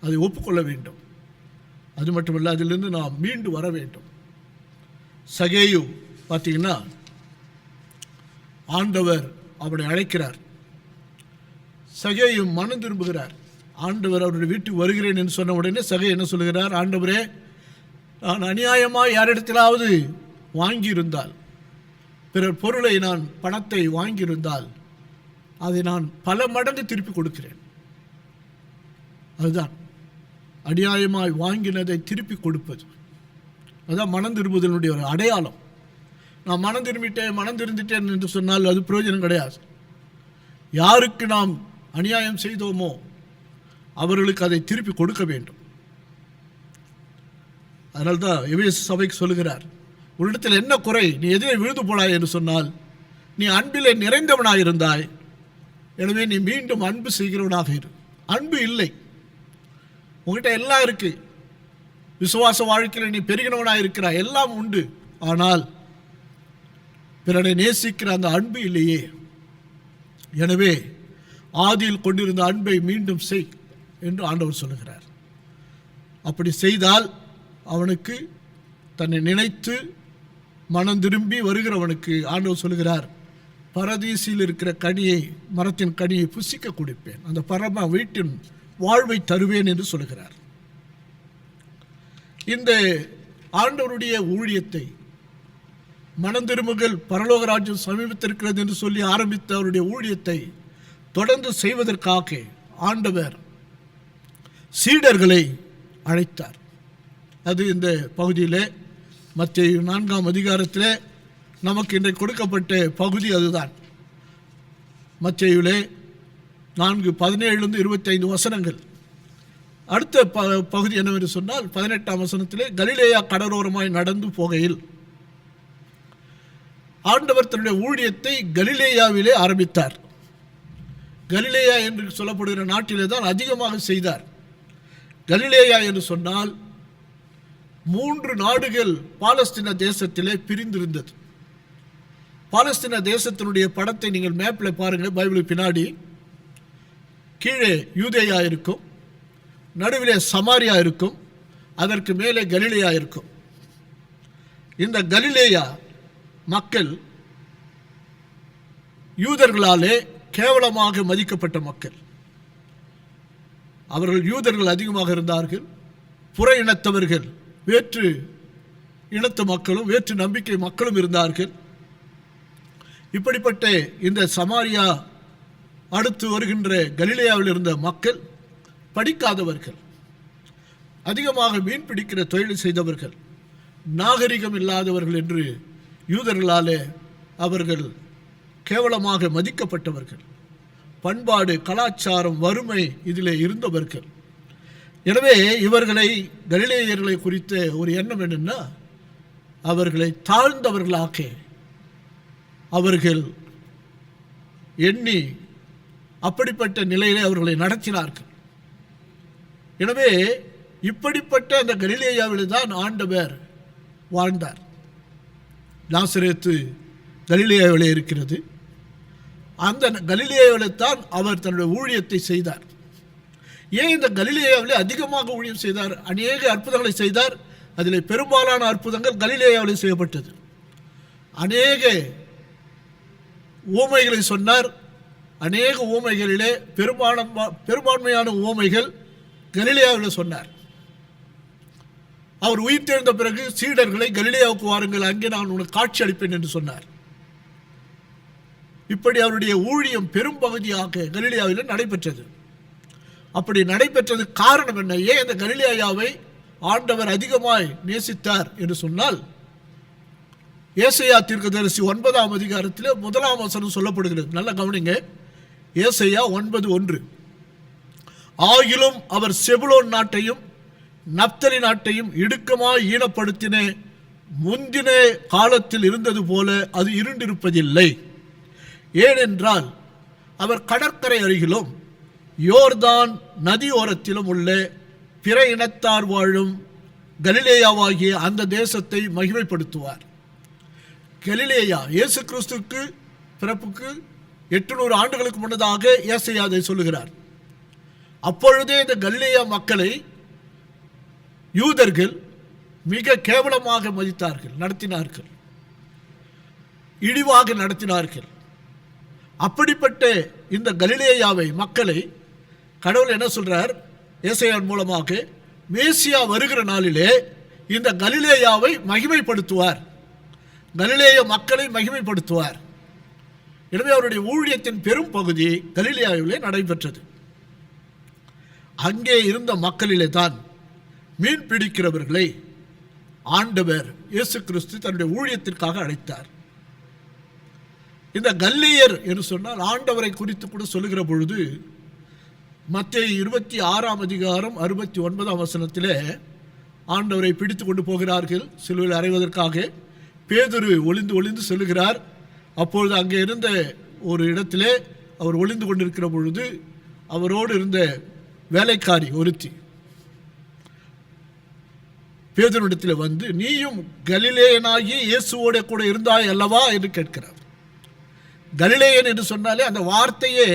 அதை ஒப்புக்கொள்ள வேண்டும். அது மட்டுமல்ல, அதிலிருந்து நாம் மீண்டு வர வேண்டும். சகேயு பார்த்தீங்கன்னா, ஆண்டவர் அவனை அழைக்கிறார். சகேயு மனம் திரும்புகிறார். ஆண்டவர் அவருடைய வீட்டுக்கு வருகிறேன் என்று சொன்ன உடனே சகேயு என்ன சொல்லுகிறார்? ஆண்டவரே, நான் அநியாயமாக யாரிடத்திலாவது வாங்கியிருந்தால், பிறர் பொருளை, நான் பணத்தை வாங்கியிருந்தால் அதை நான் பல மடங்கு திருப்பி கொடுக்கிறேன். அதுதான் அநியாயமாய் வாங்கினதை திருப்பி கொடுப்பது. அதுதான் மனம் திரும்புதலுடைய ஒரு அடையாளம். நான் மனம் திருந்திட்டேன் என்று சொன்னால் அது பிரயோஜனம் கிடையாது. யாருக்கு நாம் அநியாயம் செய்தோமோ அவர்களுக்கு அதை திருப்பி கொடுக்க வேண்டும். அதனால்தான் எபேசு சபைக்கு சொல்லுகிறார், உன்னிடத்தில் என்ன குறை, நீ எதிரே விழுந்து போனாய் என்று சொன்னால், நீ அன்பிலே நிறைந்தவனாக இருந்தாய், எனவே நீ மீண்டும் அன்பு செய்கிறவனாக இரு. அன்பு இல்லை, உங்ககிட்ட எல்லாம் இருக்கு, விசுவாச வாழ்க்கையில் நீ பெருகினவனாக இருக்கிறாய், எல்லாம் உண்டு. ஆனால் பிறனை நேசிக்கிற அந்த அன்பு இல்லையே. எனவே ஆதியில் கொண்டிருந்த அன்பை மீண்டும் செய் என்று ஆண்டவர் சொல்லுகிறார். அப்படி செய்தால் அவனுக்கு தன்னை நினைத்து மனம் திரும்பி வருகிறவனுக்கு ஆண்டவர் சொல்லுகிறார், பரதீசில் இருக்கிற கனியை, மரத்தின் கனியை புசிக்க கொடுப்பேன், அந்த பரம வீட்டின் வாழ்வை தருவேன் என்று சொல்லுகிறார். இந்த ஆண்டவருடைய ஊழியத்தை, மனம் திரும்புகள் பரலோக ராஜ்யம் சமீபத்திருக்கிறது என்று சொல்லி ஆரம்பித்த அவருடைய ஊழியத்தை தொடர்ந்து செய்வதற்காக ஆண்டவர் சீடர்களை அழைத்தார். அது இந்த பகுதியில் மத்தேயு 4ஆம் அதிகாரத்தில் நமக்கு இன்றைக்கு கொடுக்கப்பட்ட பகுதி அதுதான். மத்தேயுவிலே 4:17-25 வசனங்கள். அடுத்த பகுதி என்னவென்று சொன்னால் 18ஆம் வசனத்திலே, கலிலேயா கடலோரமாய் நடந்து போகையில் ஆண்டவர் தன்னுடைய ஊழியத்தை கலிலேயாவிலே ஆரம்பித்தார். கலிலேயா என்று சொல்லப்படுகிற நாட்டிலே தான் அதிகமாக செய்தார். கலிலேயா என்று சொன்னால் 3 நாடுகள் பாலஸ்தீன தேசத்திலே பிரிந்திருந்தது. பாலஸ்தீன தேசத்தினுடைய படத்தை நீங்கள் மேப்பில் பாருங்கள், பைபிளுக்கு பின்னாடி. கீழே யூதேயா இருக்கும், நடுவிலே சமாரியா இருக்கும், அதற்கு மேலே கலிலேயா இருக்கும். இந்த கலிலேயா மக்கள் யூதர்களாலே கேவலமாக மதிக்கப்பட்ட மக்கள். அவர்கள் யூதர்கள் அதிகமாக இருந்தார்கள். புற இனத்தவர்கள், வேற்று இனத்து மக்களும் வேற்று நம்பிக்கை மக்களும் இருந்தார்கள். இப்படிப்பட்ட இந்த சமாரியா அடுத்து வருகின்ற கலிலேயாவில் இருந்த மக்கள் படிக்காதவர்கள், அதிகமாக மீன் பிடிக்கிற தொழில் செய்தவர்கள், நாகரிகம் இல்லாதவர்கள் என்று யூதர்களாலே அவர்கள் கேவலமாக மதிக்கப்பட்டவர்கள். பண்பாடு, கலாச்சாரம், வறுமை இதிலே இருந்தவர்கள். எனவே இவர்களை, கலிலேயர்களை குறித்த ஒரு எண்ணம் என்னென்னா, அவர்களை தாழ்ந்தவர்களாக அவர்கள் எண்ணி அப்படிப்பட்ட நிலையிலே அவர்களை நடத்தினார்கள். எனவே இப்படிப்பட்ட அந்த கலிலேயாவில் தான் ஆண்டவர் வாழ்ந்தார். நாசரேத்து கலிலேயாவிலே இருக்கிறது. அந்த கலிலேயாவில் தான் அவர் தன்னுடைய ஊழியத்தை செய்தார். ஏன் இந்த கலிலேயாவிலே அதிகமாக ஊழியம் செய்தார்? அநேக அற்புதங்களை செய்தார். அதில் பெரும்பாலான அற்புதங்கள் கலிலேயாவிலே செய்யப்பட்டது. அநேக ஊமைகளை சொன்னார். அநேக ஊமைகளிலே பெரும்பான்மையான ஊமைகள் கலிலேயாவில் சொன்னார். அவர் உயிர்த்தெழுந்த பிறகு சீடர்களை கலிலேயாவுக்கு வாருங்கள், அங்கே நான் உனக்கு காட்சி அளிப்பேன் என்று சொன்னார். இப்படி அவருடைய ஊழியம் பெரும்பகுதியாக கலிலேயாவில் நடைபெற்றது. அப்படி நடைபெற்றது காரணம் என்ன? ஏன் இந்த கலிலேயாவை ஆண்டவர் அதிகமாய் நேசித்தார் என்று சொன்னால், ஏசாயா தீர்க்கதரிசி 9ஆம் அதிகாரத்தில் 1ஆம் வசனம் சொல்லப்படுகிறது. நல்லா கவனிங்க. ஏசாயா 9:1. ஆகிலும் அவர் செபுலோன் நாட்டையும் நப்தலி நாட்டையும் இடுக்கமாய் ஈனப்படுத்தின முந்தின காலத்தில் இருந்தது போல அது இருண்டிருப்பதில்லை. ஏனென்றால் அவர் கடற்கரை அருகிலும் யோர்தான் நதியோரத்திலும் உள்ள பிற இனத்தார் வாழும் கலிலேயாவாகிய அந்த தேசத்தை மகிமைப்படுத்துவார். கலிலேயா இயேசு கிறிஸ்துவுக்கு பிறப்புக்கு 800 ஆண்டுகளுக்கு முன்னதாக ஏசாயா அதை சொல்லுகிறார். அப்பொழுதே இந்த கலிலேயா மக்களை யூதர்கள் மிக கேவலமாக மதித்தார்கள், நடத்தினார்கள், இழிவாக நடத்தினார்கள். அப்படிப்பட்ட இந்த கலிலேயாவை மக்களை கடவுள் என்ன சொல்றார்? ஏசாயாவின் மூலமாக மேசியா வருகிற நாளிலே இந்த கலிலேயாவை மகிமைப்படுத்துவார், கலிலேய மக்களை மகிமைப்படுத்துவார். எனவே அவருடைய ஊழியத்தின் பெரும் பகுதி கலிலேயாவிலே நடைபெற்றது. அங்கே இருந்த மக்களிலே தான் மீன் பிடிக்கிறவர்களை ஆண்டவர் இயேசு கிறிஸ்து தன்னுடைய ஊழியத்திற்காக அழைத்தார். இந்த கல்லியர் என்று சொன்னால் ஆண்டவரை குறித்து கூட சொல்லுகிற பொழுது மத்தேயு 26ஆம் அதிகாரம் 69ஆம் வசனத்திலே ஆண்டவரை பிடித்து கொண்டு போகிறார்கள் சிலுவையில் அறைவதற்காக. பேதுரு ஒளிந்து செல்லுகிறார். அப்பொழுது அங்கே இருந்த ஒரு இடத்திலே அவர் ஒளிந்து கொண்டிருக்கிற பொழுது அவரோடு இருந்த வேலைக்காரி ஒருத்தி பேதுருவிடத்தில் வந்து, நீயும் கலிலேயனாகி இயேசுவோட கூட இருந்தாய் அல்லவா என்று கேட்கிறார். கலிலேயன் என்று சொன்னாலே அந்த வார்த்தையே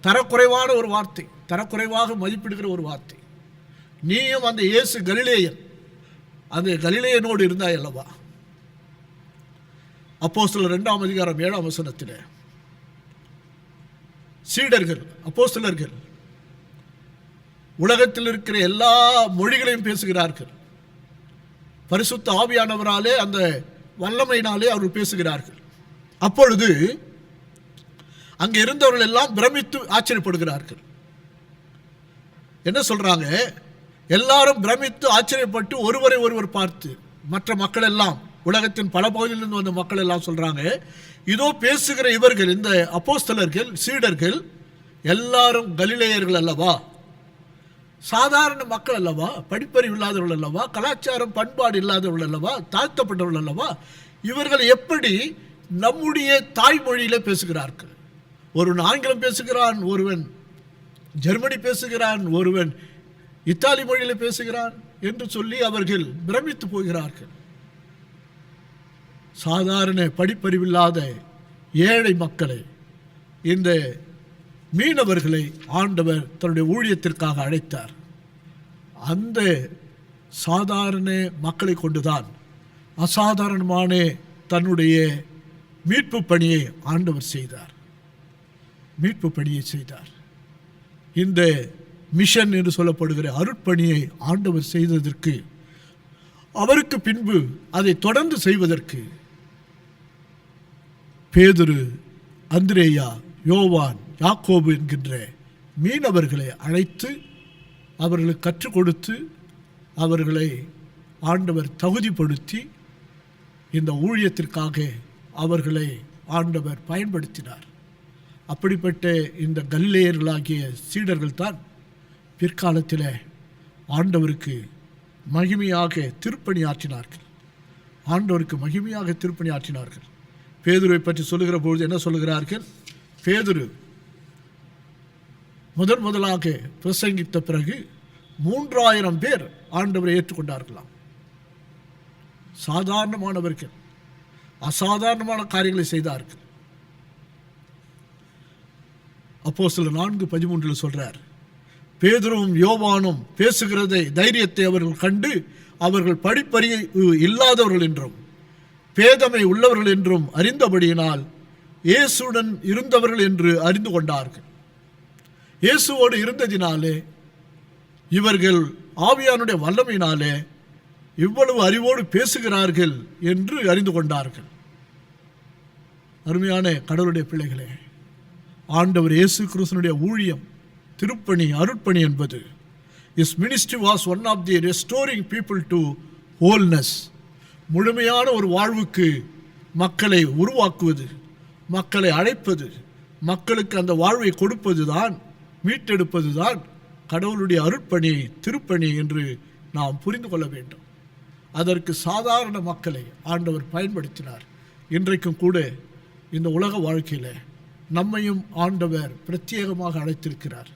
தரக்குறைவான ஒரு வார்த்தை, தரக்குறைவாக மதிப்பிடுகிற ஒரு வார்த்தை. நீயும் அந்த இயேசு கலிலேயன், அந்த கலிலேயனோடு இருந்தாய் அல்லவா. அப்போஸ்தலர் 2ஆம் அதிகாரம் 7ஆம் வசனத்தில் சீடர்கள், அப்போஸ்தலர்கள் உலகத்தில் இருக்கிற எல்லா மொழிகளையும் பேசுகிறார்கள். பரிசுத்த ஆவியானவராலே, அந்த வல்லமையினாலே அவர்கள் பேசுகிறார்கள். அப்பொழுது அங்கே இருந்தவர்கள் எல்லாம் பிரமித்து ஆச்சரியப்படுகிறார்கள். என்ன சொல்றாங்க? எல்லாரும் பிரமித்து ஆச்சரியப்பட்டு ஒருவரை ஒருவர் பார்த்து, மற்ற மக்கள் எல்லாம், உலகத்தின் பல பகுதியிலிருந்து வந்த மக்கள் எல்லாம் சொல்றாங்க, இதோ பேசுகிற இவர்கள், இந்த அப்போஸ்தலர்கள், சீடர்கள் எல்லாரும் கலிலேயர்கள் அல்லவா, சாதாரண மக்கள் அல்லவா, படிப்பறிவு இல்லாதவர்கள் அல்லவா, கலாச்சாரம் பண்பாடு இல்லாதவர்கள் அல்லவா, தாழ்த்தப்பட்டவர்கள் அல்லவா, இவர்கள் எப்படி நம்முடைய தாய்மொழியில பேசுகிறார்கள்? ஒருவன் ஆங்கிலம் பேசுகிறான், ஒருவன் ஜெர்மனி பேசுகிறான், ஒருவன் இத்தாலி மொழியில பேசுகிறான் என்று சொல்லி அவர்கள் பிரமித்து போகிறார்கள். சாதாரண படிப்பறிவில்லாத ஏழை மக்களை, இந்த மீனவர்களை ஆண்டவர் தன்னுடைய ஊழியத்திற்காக அழைத்தார். அந்த சாதாரண மக்களை கொண்டுதான் அசாதாரணமான தன்னுடைய மீட்பு பணியை ஆண்டவர் செய்தார். மீட்பு பணியை செய்தார். இந்த மிஷன் என்று சொல்லப்படுகிற அருட்பணியை ஆண்டவர் செய்ததற்கு, அவருக்கு பின்பு அதை தொடர்ந்து செய்வதற்கு பேதுரு, அந்திரேயா, யோவான், யாக்கோபு என்கின்ற மீனவர்களை அழைத்து அவர்களுக்கு கற்றுக் கொடுத்து அவர்களை ஆண்டவர் தகுதிப்படுத்தி இந்த ஊழியத்திற்காக அவர்களை ஆண்டவர் பயன்படுத்தினார். அப்படிப்பட்ட இந்த கலிலேயர்களாகிய சீடர்கள் தான் பிற்காலத்தில் ஆண்டவருக்கு மகிமையாக திருப்பணியாற்றினார்கள். ஆண்டவருக்கு மகிமையாக திருப்பணியாற்றினார்கள். பேதுருவை பற்றி சொல்லுகிற பொழுது என்ன சொல்லுகிறார்கள்? பேதுரு முதலாக பிரசங்கித்த பிறகு 3000 பேர் ஆண்டவரை ஏற்றுக்கொண்டார்களாம். சாதாரணமானவர்கள் அசாதாரணமான காரியங்களை செய்தார்கள். அப்போஸ்தலர் 4:13 சொல்றார், பேதுருவும் யோவானும் பேசுகிறதை, தைரியத்தை அவர்கள் கண்டு அவர்கள் படிப்பறிவு இல்லாதவர்கள் என்றும் பேதமை உள்ளவர்கள் என்றும் அறிந்தபடியினால் இயேசுடன் இருந்தவர்கள் என்று அறிந்து கொண்டார்கள். இயேசுவோடு இருந்ததினாலே, இவர்கள் ஆவியானுடைய வல்லமையினாலே இவ்வளவு அறிவோடு பேசுகிறார்கள் என்று அறிந்து கொண்டார்கள். அருமையான கடவுளுடைய பிள்ளைகளே, ஆண்டவர் இயேசு கிறிஸ்துவினுடைய ஊழியம், திருப்பணி, அருட்பணி என்பது, is ministry was one of the restoring people to wholeness. முழுமையான ஒரு வாழ்வுக்கு மக்களை உருவாக்குவது, மக்களை அழைப்பது, மக்களுக்கு அந்த வாழ்வை கொடுப்பது தான், மீட்டெடுப்பது தான் கடவுளுடைய அருட்பணி, திருப்பணி என்று நாம் புரிந்து கொள்ள வேண்டும். அதற்கு சாதாரண மக்களை ஆண்டவர் பயன்படுத்தினார். இன்றைக்கும் கூட இந்த உலக வாழ்க்கையில் நம்மையும் ஆண்டவர் பிரத்யேகமாக அழைத்திருக்கிறார்.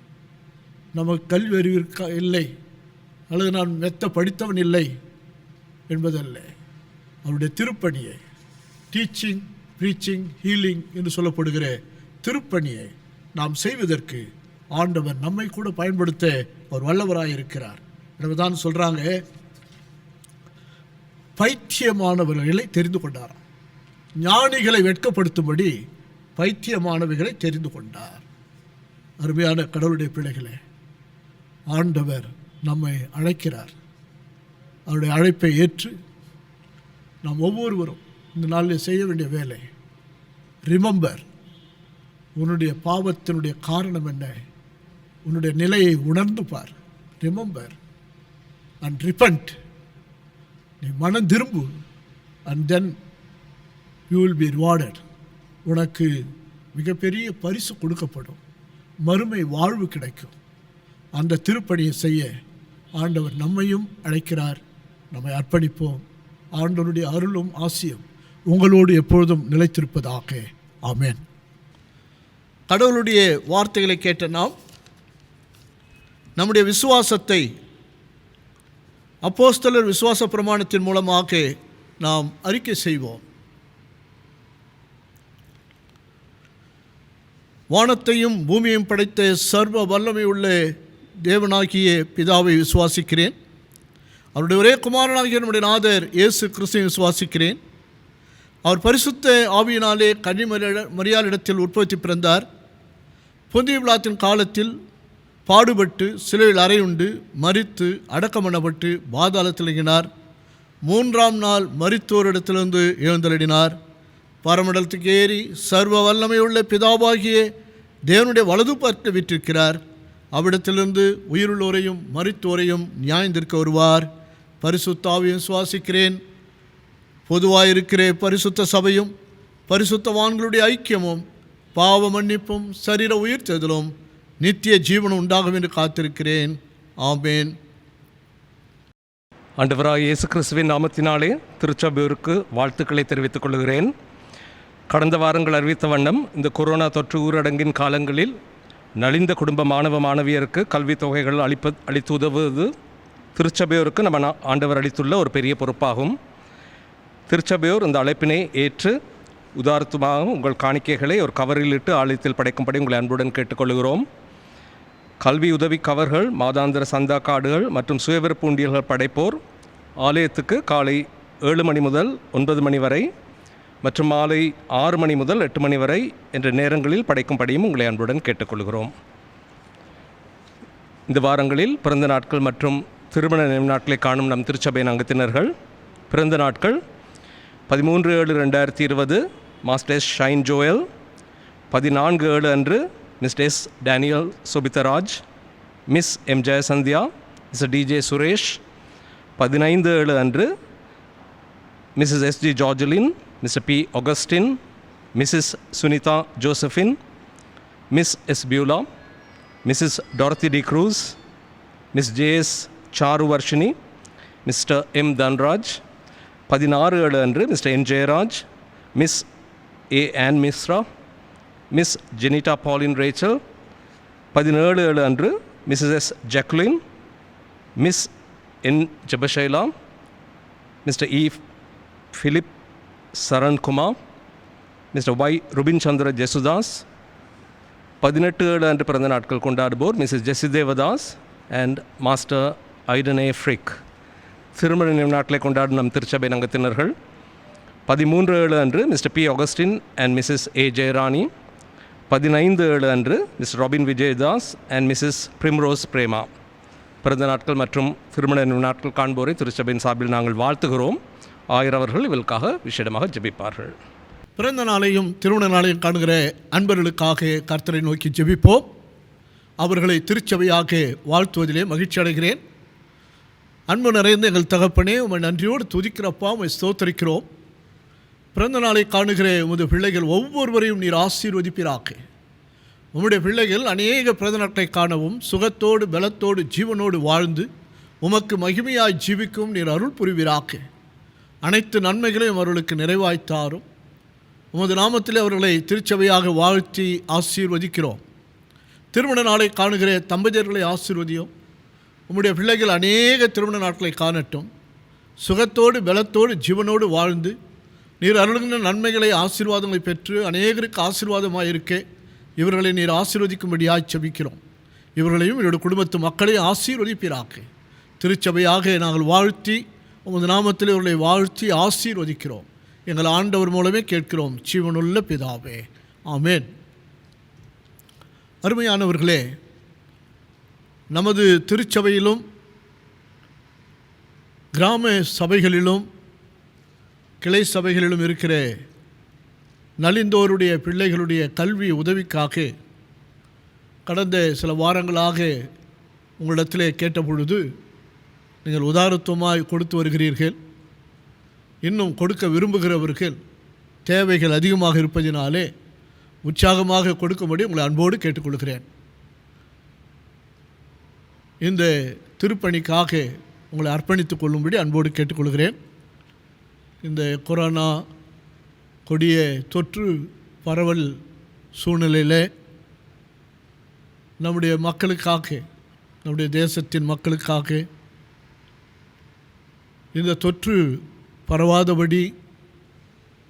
நமக்கு கல்வி அறிவு இல்லை, அல்லது நான் மெத்த படித்தவன் இல்லை என்பதல்ல. அவருடைய திருப்பணியை, டீச்சிங், ப்ரீச்சிங், ஹீலிங் என்று சொல்லப்படுகிற திருப்பணியை நாம் செய்வதற்கு ஆண்டவர் நம்மை கூட பயன்படுத்த அவர் வல்லவராக இருக்கிறார். எனவேதான் சொல்கிறாங்க, பைத்தியமானவர்களை தெரிந்து கொண்டாராம். ஞானிகளை வெட்கப்படுத்தும்படி பைத்தியமானவைகளை தெரிந்து கொண்டார். அருமையான கடவுளுடைய பிள்ளைகளே, ஆண்டவர் நம்மை அழைக்கிறார். அவருடைய அழைப்பை ஏற்று நாம் ஒவ்வொருவரும் இந்த நாளில் செய்ய வேண்டிய வேலை, ரிமெம்பர், உன்னுடைய பாவத்தினுடைய காரணம் என்ன, உன்னுடைய நிலையை உணர்ந்து பார். Remember and repent. நீ மனம் திரும்பு, and then you will be rewarded. உனக்கு மிகப்பெரிய பரிசு கொடுக்கப்படும், மறுமை வாழ்வு கிடைக்கும். அந்த திருப்பணியை செய்ய ஆண்டவர் நம்மையும் அழைக்கிறார். நம்மை அர்ப்பணிப்போம். ஆண்டவருடைய அருளும் ஆசியும் உங்களோடு எப்பொழுதும் நிலைத்திருப்பதாக. ஆமென். கடவுளுடைய வார்த்தைகளை கேட்ட நாம் நம்முடைய விசுவாசத்தை அப்போஸ்தலர் விசுவாச பிரமாணத்தின் மூலமாக நாம் அறிக்கை செய்வோம். வானத்தையும் பூமியையும் படைத்த சர்வ வல்லமை உள்ள தேவனாகிய பிதாவை விசுவாசிக்கிறேன். அவருடைய ஒரே குமாரனாகிய நம்முடைய நாதர் இயேசு கிறிஸ்துவை விசுவாசிக்கிறேன். அவர் பரிசுத்த ஆவியினாலே கன்னிமரியாளிடத்தில் உற்பத்தி பிறந்தார். பொந்திய பிலாத்தின் காலத்தில் பாடுபட்டு சிலுவையில் அறையுண்டு மரித்து அடக்கம் பண்ணப்பட்டு பாதாளத்தில் இறங்கினார். 3ஆம் நாள் மரித்தோரிடத்திலிருந்து எழுந்தருளினார். பரமண்டலத்துக்கு ஏறி சர்வ வல்லமையுள்ள பிதாவாகிய தேவனுடைய வலது பார்க்க விற்றிருக்கிறார். அவ்விடத்திலிருந்து உயிருள்ளோரையும் மரித்தோரையும் நியாயந்திருக்க வருவார். பரிசுத்த ஆவியை சுவாசிக்கிறேன். பொதுவாயிருக்கிற பரிசுத்த சபையும் பரிசுத்தவான்களுடைய ஐக்கியமும் பாவ மன்னிப்பும் சரீர உயிர்த்தெழுதலும் நித்திய ஜீவனம் உண்டாகும் என்று காத்திருக்கிறேன். ஆமென். ஆண்டவராகிய இயேசு கிறிஸ்துவின் நாமத்தினாலே திருச்சபையோருக்கு வாழ்த்துக்களை தெரிவித்துக் கொள்கிறேன். கடந்த வாரங்கள் அறிவித்த வண்ணம் இந்த கொரோனா தொற்று ஊரடங்கின் காலங்களில் நலிந்த குடும்ப மாணவ மாணவியருக்கு கல்வித் தொகைகள் அளித்து உதவுவது திருச்சபையோருக்கு நம்ம ஆண்டவர் அளித்துள்ள ஒரு பெரிய பொறுப்பாகும். திருச்சபையோர் இந்த அழைப்பினை ஏற்று உதாரணமாக உங்கள் காணிக்கைகளை ஒரு கவரில் இட்டு ஆலயத்தில் படைக்கும்படி உங்களை அன்புடன் கேட்டுக்கொள்கிறோம். கல்வி உதவி கவர்கள், மாதாந்திர சந்தா கார்டுகள் மற்றும் சுயவிருப்பு உண்டியல்கள் படைப்போர் ஆலயத்துக்கு காலை 7 மணி முதல் 9 மணி வரை மற்றும் மாலை 6 மணி முதல் 8 மணி வரை என்ற நேரங்களில் படைக்கும்படியும் உங்களை அன்புடன் கேட்டுக்கொள்கிறோம். இந்த வாரங்களில் பிறந்த நாட்கள் மற்றும் திருமண நினைவு நாட்களை காணும் நம் திருச்சபையின் அங்கத்தினர்கள் பிறந்த நாட்கள் 13/7/2020 மாஸ்டர் ஷைன் ஜோயல், 14/7 அன்று Mister Daniel Subitharaj, Miss M Jeyasandhya, Mister DJ Suresh, 15/7 அன்று Mrs SG Georgeline, Mister P Augustine, Mrs Sunitha Josephine, Miss S Beulah, Mrs Dorothy D Cruz, Miss JS Charu Varshini, Mister M Dhanraj, 16/7 அன்று Mister N Jeyaraj, Miss A Ann Mishra, Miss Jenitta Pauline Rachel, 17/7 அன்று Mrs S Jacqueline, Miss N Jebashaila, Mister E Philip Sarankumar, Mister Y Rubin Chandra Jesudas. 18/7 அன்று பிறந்த நாட்கள் கொண்டாடுவோர் Mrs Jessie Devadas and master Aidan A Frick. திருமண நினைவு நாட்களை கொண்டாடும் நம் திருச்சபை அங்கத்தினர்கள் 13/7 அன்று Mister P Augustine and Mrs A Jeyarani, 15/7 அன்று Mister Robin Vijayadas and Mrs Primrose Prema. பிறந்த நாட்கள் மற்றும் திருமண நினைவு நாட்கள் காண்போரை திருச்சபையின் சார்பில் நாங்கள் வாழ்த்துகிறோம். ஆயிரவர்கள் இவர்களுக்காக விசேடமாக ஜெபிப்பார்கள். பிறந்த நாளையும் திருமண நாளையும் காணுகிற அன்பர்களுக்காக கர்த்தரை நோக்கி ஜெபிப்போம். அவர்களை திருச்சபையாக வாழ்த்துவதிலே மகிழ்ச்சி அடைகிறேன். அன்பு நிறைந்த எங்கள் தகப்பனே, உம்மை நன்றியோடு துதிக்கிறப்பா, உம்மை ஸ்தோத்தரிக்கிறோம். பிறந்த நாளை காணுகிற உமது பிள்ளைகள் ஒவ்வொருவரையும் நீர் ஆசீர்வதிப்பீராக. உம்முடைய பிள்ளைகள் அநேக பிறந்த நாட்களை காணவும் சுகத்தோடு பலத்தோடு ஜீவனோடு வாழ்ந்து உமக்கு மகிமையாய் ஜீவிக்கும் நீர் அருள் புரிவீராக. அனைத்து நன்மைகளையும் அவர்களுக்கு நிறைவாய்த்தாரும். உமது நாமத்தில் அவர்களை திருச்சபையாக வாழ்த்தி ஆசீர்வதிக்கிறோம். திருமண நாளை காணுகிற தம்பதியர்களை ஆசீர்வதியும். உம்முடைய பிள்ளைகள் அநேக திருமண நாட்களை காணட்டும். சுகத்தோடு பலத்தோடு ஜீவனோடு வாழ்ந்து நீர் அருளுகின்ற நன்மைகளை ஆசீர்வாதங்களை பெற்று அநேகருக்கு ஆசீர்வாதமாக இருக்க இவர்களை நீர் ஆசீர்வதிக்கும்படியாக செபிக்கிறோம். இவர்களையும் என்னுடைய குடும்பத்து மக்களையும் ஆசீர்வதிப்பீராக. திருச்சபையாக நாங்கள் வாழ்த்தி உமது நாமத்தில் இவர்களை வாழ்த்தி ஆசீர்வதிக்கிறோம். எங்கள் ஆண்டவர் மூலமே கேட்கிறோம், ஜீவனுள்ள பிதாவே, ஆமேன். அருமையானவர்களே, நமது திருச்சபையிலும் கிராம சபைகளிலும் கிளை சபைகளிலும் இருக்கிற நலிந்தோருடைய பிள்ளைகளுடைய கல்வி உதவிக்காக கடந்த சில வாரங்களாக உங்களிடத்திலே கேட்டபொழுது நீங்கள் உதாரத்துவமாய் கொடுத்து வருகிறீர்கள். இன்னும் கொடுக்க விரும்புகிறவர்கள் தேவைகள் அதிகமாக இருப்பதினாலே உற்சாகமாக கொடுக்கும்படி உங்களை அன்போடு கேட்டுக்கொள்கிறேன். இந்த திருப்பணிக்காக உங்களை அர்ப்பணித்துக் கொள்ளும்படி அன்போடு கேட்டுக்கொள்கிறேன். இந்த கொரோனா கொடிய தொற்று பரவல் சூழ்நிலையில் நம்முடைய மக்களுக்காக, நம்முடைய தேசத்தின் மக்களுக்காக இந்த தொற்று பரவாதபடி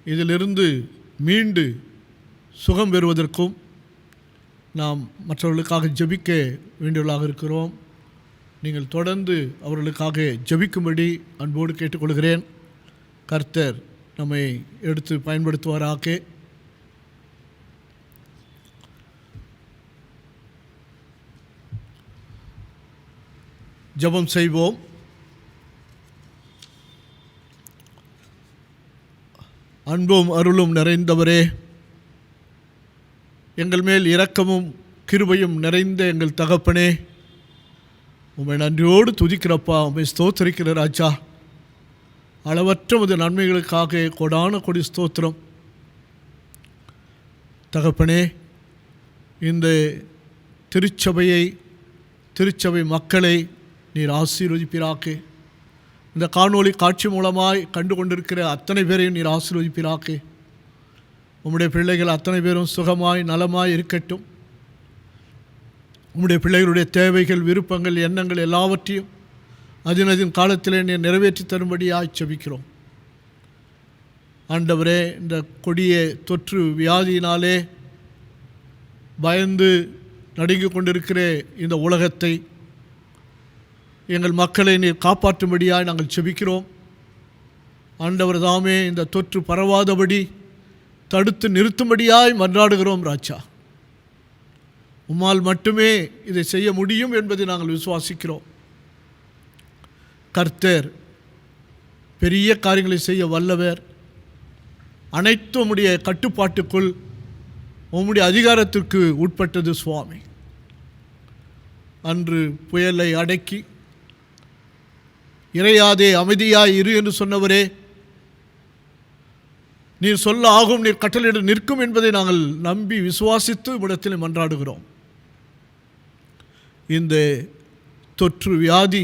இதிலிருந்து மீண்டு சுகம் பெறுவதற்கும் நாம் மற்றவர்களுக்காக ஜெபிக்க வேண்டியவர்களாக இருக்கிறோம். நீங்கள் தொடர்ந்து அவர்களுக்காக ஜெபிக்கும்படி அன்போடு கேட்டுக்கொள்கிறேன். கர்த்தர் நம்மை எடுத்து பயன்படுத்துவாராக. ஜெபம் செய்வோம். அன்பும் அருளும் நிறைந்தவரே, எங்கள் மேல் இரக்கமும் கிருபையும் நிறைந்த எங்கள் தகப்பனே, உம்மை நன்றியோடு துதிக்கிறப்பா, உம்மை ஸ்தோத்திரிக்கிற ராஜா. அளவற்ற உமது நன்மைகளுக்காக கொடான கொடி ஸ்தோத்திரம் தகப்பனே. இந்த திருச்சபை மக்களை நீர் ஆசீர்வதிப்பீராக. இந்த காணொளி காட்சி மூலமாய் கண்டு கொண்டிருக்கிற அத்தனை பேரையும் நீர் ஆசீர்வதிப்பீராக. உம்முடைய பிள்ளைகள் அத்தனை பேரும் சுகமாய் நலமாய் இருக்கட்டும். உம்முடைய பிள்ளைகளுடைய தேவைகள், விருப்பங்கள், எண்ணங்கள் எல்லாவற்றையும் அதின் காலத்திலே நீர் நிறைவேற்றி தரும்படியாய் ஜெபிக்கிறோம். ஆண்டவரே, இந்த கொடிய தொற்று வியாதியினாலே பயந்து நடுங்கிக் கொண்டிருக்கிற இந்த உலகத்தை, எங்கள் மக்களை நீர் காப்பாற்றும்படியாய் நாங்கள் ஜெபிக்கிறோம். ஆண்டவர் தாமே இந்த தொற்று பரவாதபடி தடுத்து நிறுத்தும்படியாய் மன்றாடுகிறோம் ராஜா. உம்மால் மட்டுமே இதை செய்ய முடியும் என்பதை நாங்கள் விசுவாசிக்கிறோம். கர்த்தர் பெரிய காரியங்களை செய்ய வல்லவர். அனைத்தும் உம்முடைய கட்டுப்பாட்டுக்குள், உம்முடைய அதிகாரத்திற்கு உட்பட்டது சுவாமி. அன்று புயலை அடக்கி இறையாதே அமைதியாய் இரு என்று சொன்னவரே, நீர் சொல்ல ஆகும், நீர் கட்டளையிட நிற்கும் என்பதை நாங்கள் நம்பி விசுவாசித்து இடத்தில் மன்றாடுகிறோம். இந்த தொற்று வியாதி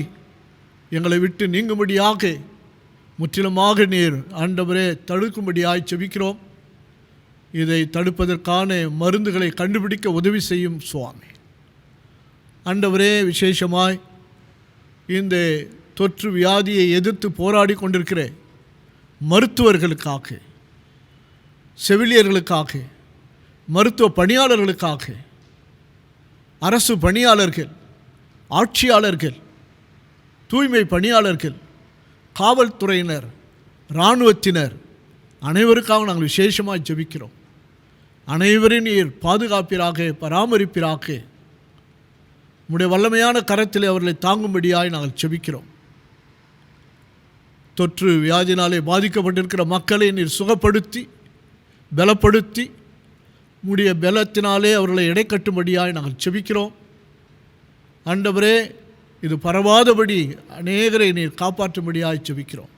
எங்களை விட்டு நீங்கும்படியாக முற்றிலுமாக நீர் ஆண்டவரே தடுக்கும்படியாய் ஜெபிக்கிறோம். இதை தடுப்பதற்கான மருந்துகளை கண்டுபிடிக்க உதவி செய்யும் சுவாமி. ஆண்டவரே, விசேஷமாய் இந்த தொற்று வியாதியை எதிர்த்து போராடி கொண்டிருக்கிற மருத்துவர்களுக்காக, செவிலியர்களுக்காக, மருத்துவ பணியாளர்களுக்காக, அரசு பணியாளர்கள், ஆட்சியாளர்கள், தூய்மை பணியாளர்கள், காவல்துறையினர், இராணுவத்தினர் அனைவருக்காக நாங்கள் விசேஷமாக ஜெபிக்கிறோம். அனைவரையும் நீர் பாதுகாப்பீராக, பராமரிப்பீராக. உம்முடைய வல்லமையான கரத்தில் அவர்களை தாங்கும்படியாய் நாங்கள் ஜெபிக்கிறோம். தொற்று வியாதினாலே பாதிக்கப்பட்டிருக்கிற மக்களை நீர் சுகப்படுத்தி பலப்படுத்தி உம்முடைய பலத்தினாலே அவர்களை இடைக்கட்டும்படியாய் நாங்கள் ஜெபிக்கிறோம். ஆண்டவரே, இது பரவாதபடி அநேகரை நீர் காப்பாற்றும்படியாய் ஜெபிக்கிறோம்.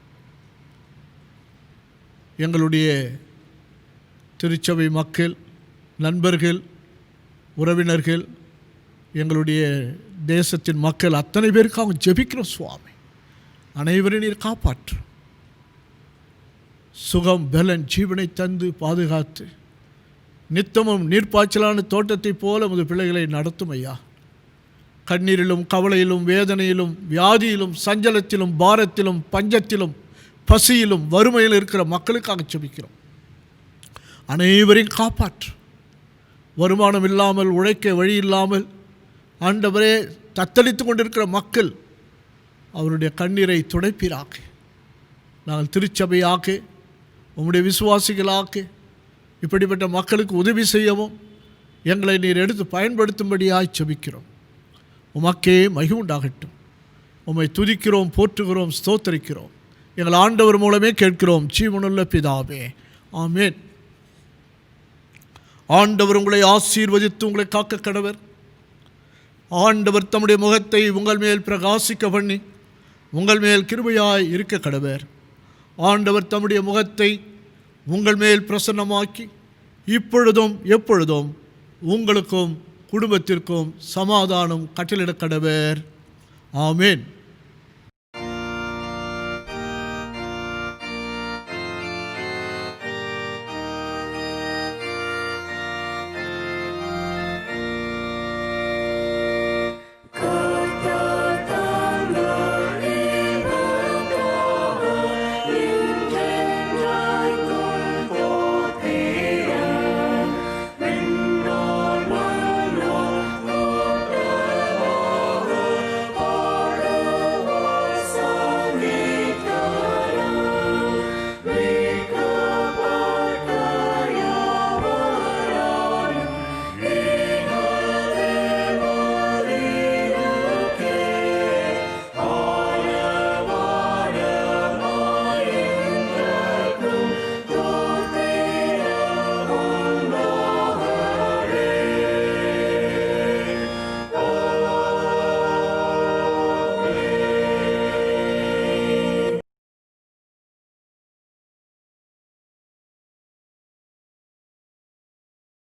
எங்களுடைய திருச்சபை மக்கள், நண்பர்கள், உறவினர்கள், எங்களுடைய தேசத்தின் மக்கள் அத்தனை பேருக்காக ஜெபிக்கிறோம் சுவாமி. அனைவரையும் நீர் காப்பாற்று. சுகம், பலன், ஜீவனை தந்து பாதுகாத்து நித்தமும் நீர்ப்பாய்ச்சலான தோட்டத்தை போல உமது பிள்ளைகளை நடத்தும் ஐயா. கண்ணீரிலும் கவலையிலும் வேதனையிலும் வியாதியிலும் சஞ்சலத்திலும் பாரத்திலும் பஞ்சத்திலும் பசியிலும் வறுமையில் இருக்கிற மக்களுக்காக ஜெபிக்கிறோம். அனைவரையும் காப்பாற்று. வருமானம் இல்லாமல், உழைக்க வழி இல்லாமல் ஆண்டவரே தத்தளித்து கொண்டிருக்கிற மக்கள் அவருடைய கண்ணீரை துடைப்பீராக. நாங்கள் திருச்சபையாக்க, உம்முடைய விசுவாசிகளாக்க இப்படிப்பட்ட மக்களுக்கு உதவி செய்யவும் எங்களை நீர் எடுத்து பயன்படுத்தும்படியாய் ஜெபிக்கிறோம். உமக்கே மகிமை உண்டாகட்டும். உம்மை துதிக்கிறோம், போற்றுகிறோம், ஸ்தோத்தரிக்கிறோம். எங்கள் ஆண்டவர் மூலமே கேட்கிறோம், ஜீவனுள்ள பிதாவே, ஆமேன். ஆண்டவர் உங்களை ஆசீர்வதித்து உங்களை காக்க கடவர். ஆண்டவர் தம்முடைய முகத்தை உங்கள் மேல் பிரகாசிக்க பண்ணி உங்கள் மேல் கிருபையாய் இருக்க கடவர். ஆண்டவர் தம்முடைய முகத்தை உங்கள் மேல் பிரசன்னமாக்கி இப்பொழுதும் எப்பொழுதும் உங்களுக்கும் குடும்பத்திற்கும் சமாதானம் கட்டளிட கடவர். ஆமேன்.